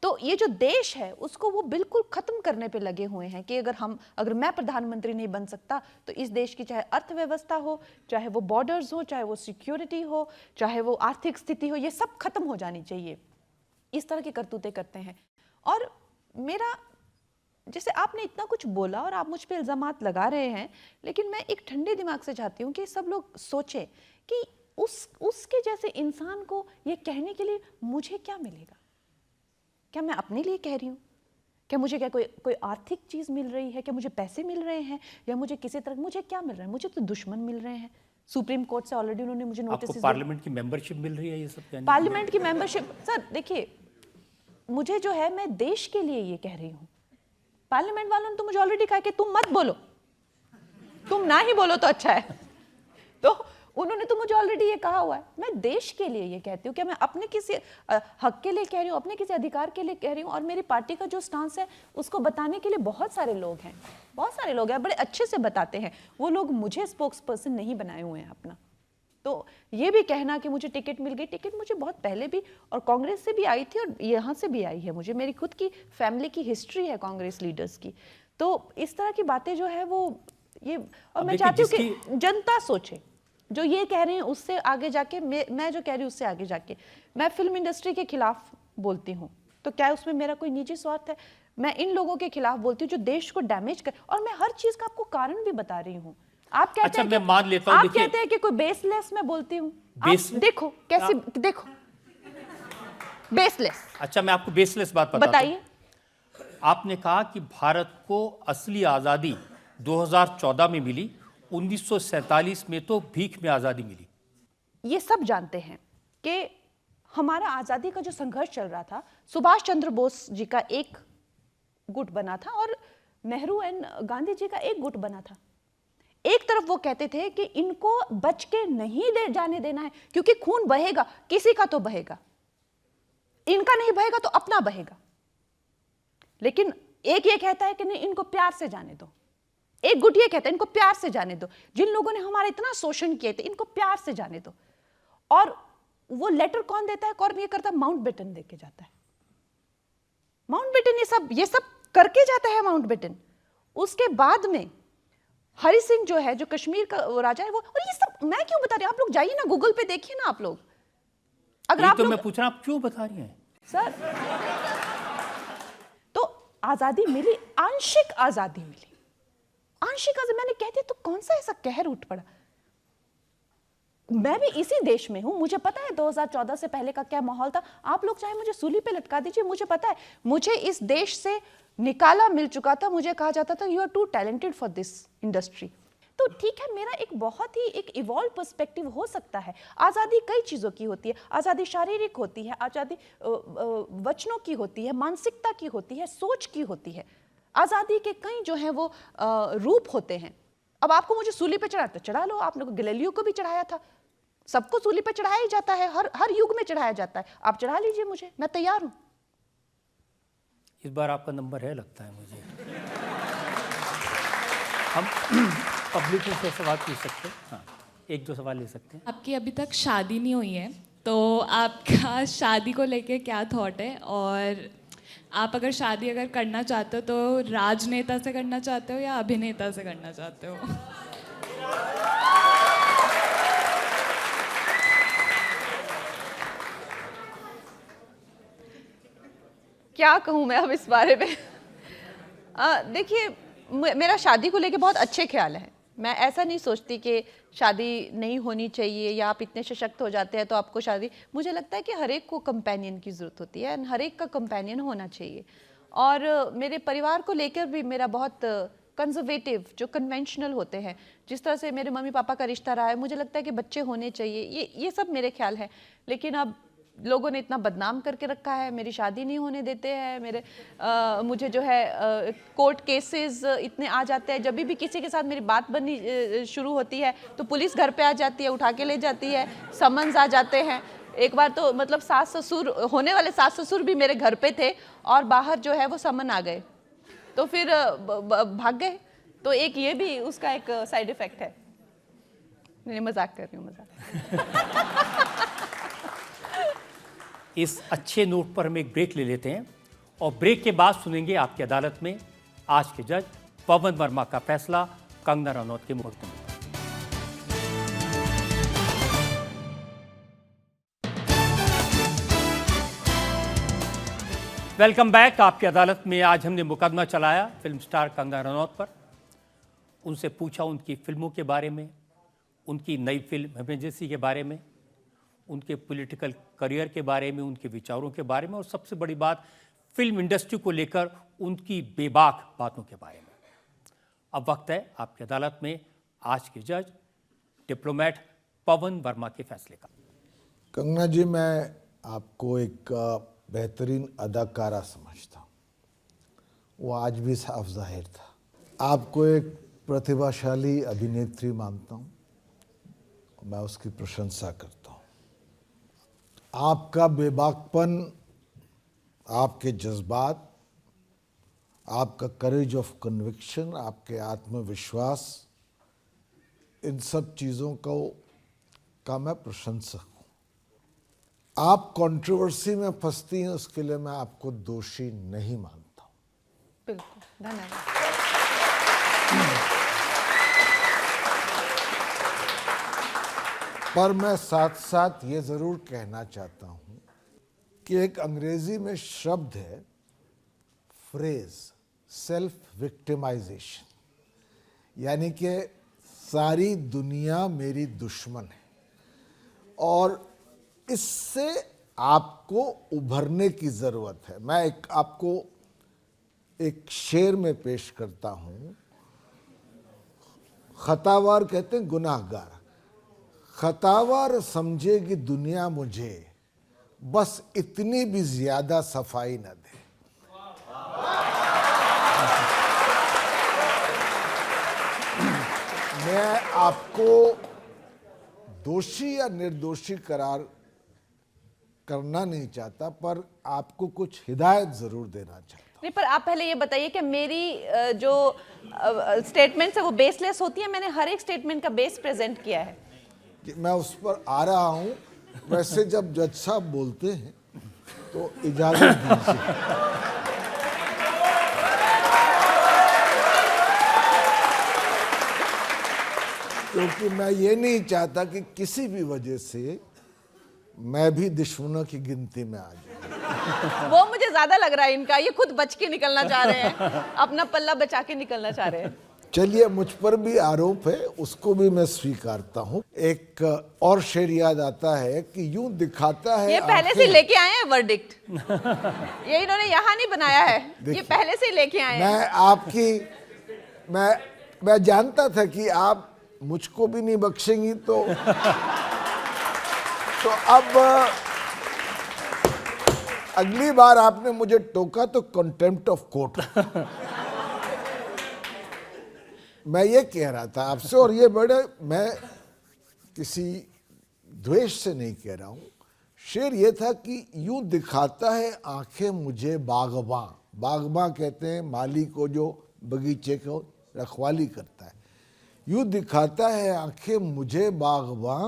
तो ये जो देश है उसको वो बिल्कुल खत्म करने पे लगे हुए हैं कि अगर मैं प्रधानमंत्री नहीं बन सकता तो इस देश की चाहे अर्थव्यवस्था हो, चाहे वो बॉर्डर्स हो, चाहे वो सिक्योरिटी हो, चाहे वो आर्थिक स्थिति हो, ये सब खत्म हो जानी चाहिए। इस तरह की करतूतें करते हैं। और मेरा, जैसे आपने इतना कुछ बोला और आप मुझ पे इल्जामात लगा रहे हैं, लेकिन मैं एक ठंडे दिमाग से चाहती हूँ कि सब लोग सोचें कि उसके जैसे इंसान को ये कहने के लिए मुझे क्या मिलेगा? क्या मैं अपने लिए कह रही हूँ? क्या मुझे कोई आर्थिक चीज़ मिल रही है? क्या मुझे पैसे मिल रहे हैं? या मुझे किसी तरह, मुझे क्या मिल रहा है? मुझे तो दुश्मन मिल रहे हैं। सुप्रीम कोर्ट से ऑलरेडी उन्होंने मुझे नोटिस, आपको पार्लियामेंट की मेंबरशिप मिल रही है, ये सब कहने? पार्लियामेंट की मेंबरशिप, सर देखिए, मुझे जो है, मैं देश के लिए ये कह रही हूँ। पार्लियामेंट वालों ने तो मुझे ऑलरेडी कहा कि तुम मत बोलो, तुम ना ही बोलो तो अच्छा है। तो उन्होंने तो मुझे ऑलरेडी ये कहा हुआ है। मैं देश के लिए ये कहती हूँ कि मैं अपने किसी हक के लिए कह रही हूँ, अपने किसी अधिकार के लिए कह रही हूँ। और मेरी पार्टी का जो स्टांस है उसको बताने के लिए बहुत सारे लोग हैं, बहुत सारे लोग हैं, बड़े अच्छे से बताते हैं। वो लोग मुझे स्पोक्स पर्सन नहीं बनाए हुए हैं अपना। तो ये भी कहना कि मुझे टिकट मिल गई, टिकट मुझे बहुत पहले भी और कांग्रेस से भी आई थी और यहाँ से भी आई है। मुझे मेरी खुद की फैमिली की हिस्ट्री है कांग्रेस लीडर्स की। तो इस तरह की बातें जो है वो ये, और मैं चाहती हूँ कि जनता सोचे, जो ये कह रहे हैं उससे आगे जाके, मैं जो कह रही हूँ उससे आगे जाके। मैं फिल्म इंडस्ट्री के खिलाफ बोलती हूँ, तो क्या उसमें मेरा कोई निजी स्वार्थ है? मैं इन लोगों के खिलाफ बोलती हूँ जो देश को डैमेज कर, और मैं हर चीज का आपको कारण भी बता रही हूँ। आप कहते अच्छा, हैं मैं मान लेता हूं, आप कहते हैं कि कोई बेसलेस मैं बोलती हूँ। देखो कैसी, देखो बेसलेस। अच्छा, मैं आपको बेसलेस बात बताता हूं। बताइए। आपने कहा कि भारत को असली आजादी 2014 में मिली, 1947 में तो भीख में आजादी मिली। ये सब जानते हैं कि हमारा आजादी का जो संघर्ष चल रहा था, सुभाष चंद्र बोस जी का एक गुट बना था और नेहरू एंड गांधी जी का एक गुट बना था। एक तरफ वो कहते थे कि इनको बच के नहीं जाने देना है, क्योंकि खून बहेगा, किसी का तो बहेगा, इनका नहीं बहेगा तो अपना बहेगा। लेकिन एक ये कहता है कि नहीं, इनको प्यार से जाने दो। एक गुट ये कहता है इनको प्यार से जाने दो, जिन लोगों ने हमारा इतना शोषण किए थे इनको प्यार से जाने दो। और वो लेटर कौन देता है, कौन ये करता है? माउंटबेटन देके जाता है। माउंटबेटन ये सब करके जाता है माउंटबेटन। उसके बाद में हरि सिंह जो है, जो कश्मीर का राजा है, वो, और ये सब मैं क्यों बता रही हूं? आप लोग जाइए ना, गूगल पे देखिए ना आप लोग। अगर आप तो लोग, मैं पूछ रहा हूं, आप क्यों बता रही हैं सर? तो आजादी मिली, आंशिक आजादी मिली, आंशिक आजादी। मैंने कहते तो कौन सा ऐसा कहर उठ पड़ा? मैं भी इसी देश में हूं, मुझे पता है 2014 से पहले का क्या माहौल था। आप लोग चाहे मुझे सूली पे लटका दीजिए, मुझे पता है। मुझे इस देश से निकाला मिल चुका था, मुझे कहा जाता था you are too talented for this industry. तो ठीक है, मेरा एक बहुत ही एक इवॉल्व पर्सपेक्टिव हो सकता है। आज़ादी कई चीज़ों की होती है। आज़ादी शारीरिक होती है, आज़ादी वचनों की होती है, मानसिकता की होती है, सोच की होती है। आज़ादी के कई जो हैं वो रूप होते हैं। अब आपको मुझे सूली पे चढ़ा तो चढ़ा लो, आपने गैलीलियो को भी चढ़ाया था, सबको सूली पे चढ़ाया ही जाता है, हर युग में चढ़ाया जाता है। आप चढ़ा लीजिए मुझे, मैं तैयार हूं। इस बार आपका नंबर है लगता है मुझे। हम पब्लिक से सवाल पूछ सकते हैं? हाँ, एक दो सवाल ले सकते हैं। आपकी अभी तक शादी नहीं हुई है, तो आपका शादी को लेके क्या थॉट है? और आप अगर शादी करना चाहते हो तो राजनेता से करना चाहते हो या अभिनेता से करना चाहते हो? क्या कहूँ मैं अब इस बारे में? देखिए, मेरा शादी को लेके बहुत अच्छे ख्याल है। मैं ऐसा नहीं सोचती कि शादी नहीं होनी चाहिए या आप इतने सशक्त हो जाते हैं तो आपको शादी। मुझे लगता है कि हर एक को कंपेनियन की ज़रूरत होती है, हर एक का कंपेनियन होना चाहिए। और मेरे परिवार को लेकर भी मेरा बहुत कंजर्वेटिव, जो कन्वेंशनल होते हैं, जिस तरह से मेरे मम्मी पापा का रिश्ता रहा है, मुझे लगता है कि बच्चे होने चाहिए। ये सब मेरे ख्याल है। लेकिन अब लोगों ने इतना बदनाम करके रखा है, मेरी शादी नहीं होने देते हैं। मुझे जो है कोर्ट केसेस इतने आ जाते हैं, जब भी किसी के साथ मेरी बात बननी शुरू होती है तो पुलिस घर पे आ जाती है, उठा के ले जाती है, समन्स आ जाते हैं। एक बार तो मतलब सास ससुर, होने वाले सास ससुर भी मेरे घर पे थे और बाहर जो है वो समन आ गए, तो फिर भाग गए। तो एक ये भी उसका एक साइड इफेक्ट है। मैं मजाक कर रही हूँ, मजाक। इस अच्छे नोट पर हम एक ब्रेक ले लेते हैं और ब्रेक के बाद सुनेंगे आपकी अदालत में आज के जज पवन वर्मा का फैसला कंगना रनौत के मुकदमे पर। Welcome back. आपकी अदालत में आज हमने मुकदमा चलाया फिल्म स्टार कंगना रनौत पर। उनसे पूछा उनकी फिल्मों के बारे में, उनकी नई फिल्म इमरजेंसी के बारे में, उनके पॉलिटिकल करियर के बारे में, उनके विचारों के बारे में, और सबसे बड़ी बात फिल्म इंडस्ट्री को लेकर उनकी बेबाक बातों के बारे में। अब वक्त है आपकी अदालत में आज के जज डिप्लोमेट पवन वर्मा के फैसले का। कंगना जी, मैं आपको एक बेहतरीन अदाकारा समझता हूँ, वो आज भी साफ जाहिर था। आपको एक प्रतिभाशाली अभिनेत्री मानता हूँ, मैं उसकी प्रशंसा करता हूँ। आपका बेबाकपन, आपके जज्बात, आपका करेज ऑफ कन्विक्शन, आपके आत्मविश्वास, इन सब चीज़ों का मैं प्रशंसक हूँ। आप कंट्रोवर्सी में फंसती हैं, उसके लिए मैं आपको दोषी नहीं मानता हूँ। बिल्कुल, धन्यवाद। पर मैं साथ साथ ये ज़रूर कहना चाहता हूँ कि एक अंग्रेजी में शब्द है, फ्रेज, सेल्फ विक्टिमाइजेशन, यानी कि सारी दुनिया मेरी दुश्मन है, और इससे आपको उभरने की ज़रूरत है। मैं आपको एक शेर में पेश करता हूँ। खतावार कहते हैं गुनाहगार, खतावार समझेगी दुनिया मुझे, बस इतनी भी ज्यादा सफाई न दे। मैं आपको दोषी या निर्दोषी करार करना नहीं चाहता, पर आपको कुछ हिदायत जरूर देना चाहता हूं। नहीं, पर आप पहले ये बताइए कि मेरी जो स्टेटमेंट्स है वो बेसलेस होती है। मैंने हर एक स्टेटमेंट का बेस प्रेजेंट किया है। मैं उस पर आ रहा हूं। वैसे जब जज साहब बोलते हैं तो इजाजत दीजिए। क्योंकि मैं ये नहीं चाहता कि किसी भी वजह से मैं भी दुश्मनों की गिनती में आ जाऊं। वो मुझे ज्यादा लग रहा है इनका, ये खुद बच के निकलना चाह रहे हैं, अपना पल्ला बचा के निकलना चाह रहे हैं। चलिए, मुझ पर भी आरोप है, उसको भी मैं स्वीकारता हूँ। एक और शेर याद आता है कि यूं दिखाता है, ये पहले से लेके आए हैं वर्डिक्ट। ये इन्होंने यहाँ नहीं बनाया है, ये पहले से लेके आए हैं। मैं जानता था कि आप मुझको भी नहीं बख्शेंगी, तो अब अगली बार आपने मुझे टोका तो कंटेम्प्ट ऑफ कोर्ट। मैं ये कह रहा था आपसे, और ये मैं किसी द्वेष से नहीं कह रहा हूं। शेर ये था कि यूं दिखाता है आंखें मुझे बागबां, बागबां कहते हैं माली को जो बगीचे को रखवाली करता है। यूं दिखाता है आंखें मुझे बागबां,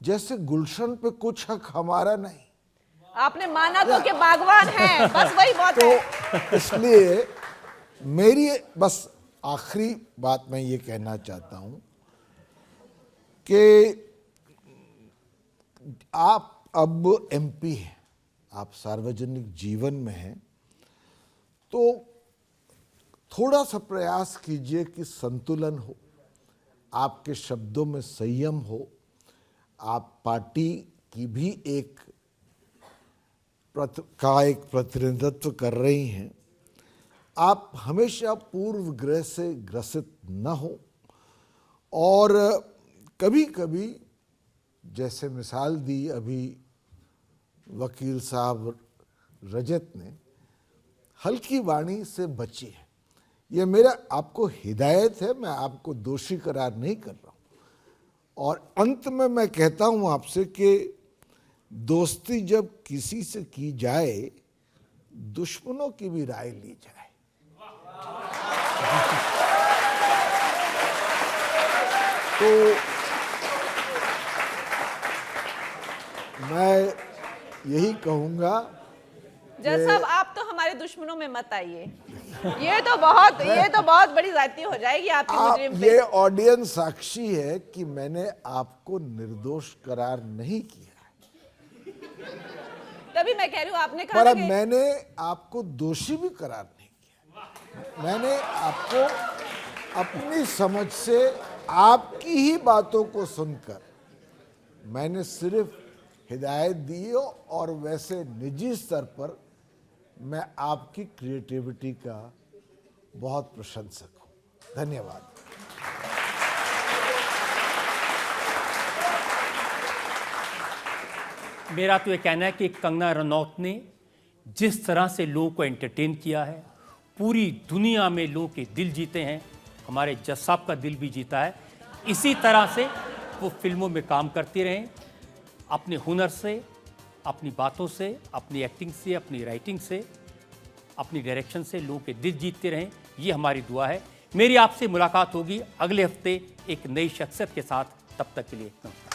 जैसे गुलशन पे कुछ हक हमारा नहीं। आपने माना तो कि बागवान है, बस वही बहुत है। इसलिए मेरी बस आखिरी बात मैं ये कहना चाहता हूं कि आप अब एमपी हैं, आप सार्वजनिक जीवन में हैं, तो थोड़ा सा प्रयास कीजिए कि संतुलन हो, आपके शब्दों में संयम हो। आप पार्टी की भी एक प्रतिनिधित्व कर रही हैं। आप हमेशा पूर्वग्रह से ग्रसित न हो, और कभी कभी जैसे मिसाल दी अभी वकील साहब रजत ने, हल्की वाणी से बचिए। ये मेरा आपको हिदायत है, मैं आपको दोषी करार नहीं कर रहा हूँ। और अंत में मैं कहता हूँ आपसे कि दोस्ती जब किसी से की जाए, दुश्मनों की भी राय ली जाए। तो मैं यही कहूंगा। जज साहब, आप तो हमारे दुश्मनों में मत आइए। ये तो बहुत बड़ी जाती हो जाएगी आपकी मुजरिम पे। ये ऑडियंस साक्षी है कि मैंने आपको निर्दोष करार नहीं किया, तभी मैं कह रही हूँ आपने कहा पर कि मैंने आपको दोषी भी करार नहीं किया। मैंने आपको अपनी समझ से आपकी ही बातों को सुनकर मैंने सिर्फ हिदायत दी और वैसे निजी स्तर पर मैं आपकी क्रिएटिविटी का बहुत प्रशंसक हूं। धन्यवाद। मेरा तो ये कहना है कि कंगना रनौत ने जिस तरह से लोगों को एंटरटेन किया है, पूरी दुनिया में लोगों के दिल जीते हैं, हमारे जज साहब का दिल भी जीता है। इसी तरह से वो फिल्मों में काम करती रहें, अपने हुनर से, अपनी बातों से, अपनी एक्टिंग से, अपनी राइटिंग से, अपनी डायरेक्शन से लोगों के दिल जीतते रहें, ये हमारी दुआ है। मेरी आपसे मुलाकात होगी अगले हफ्ते एक नई शख्सियत के साथ। तब तक के लिए नमस्कार।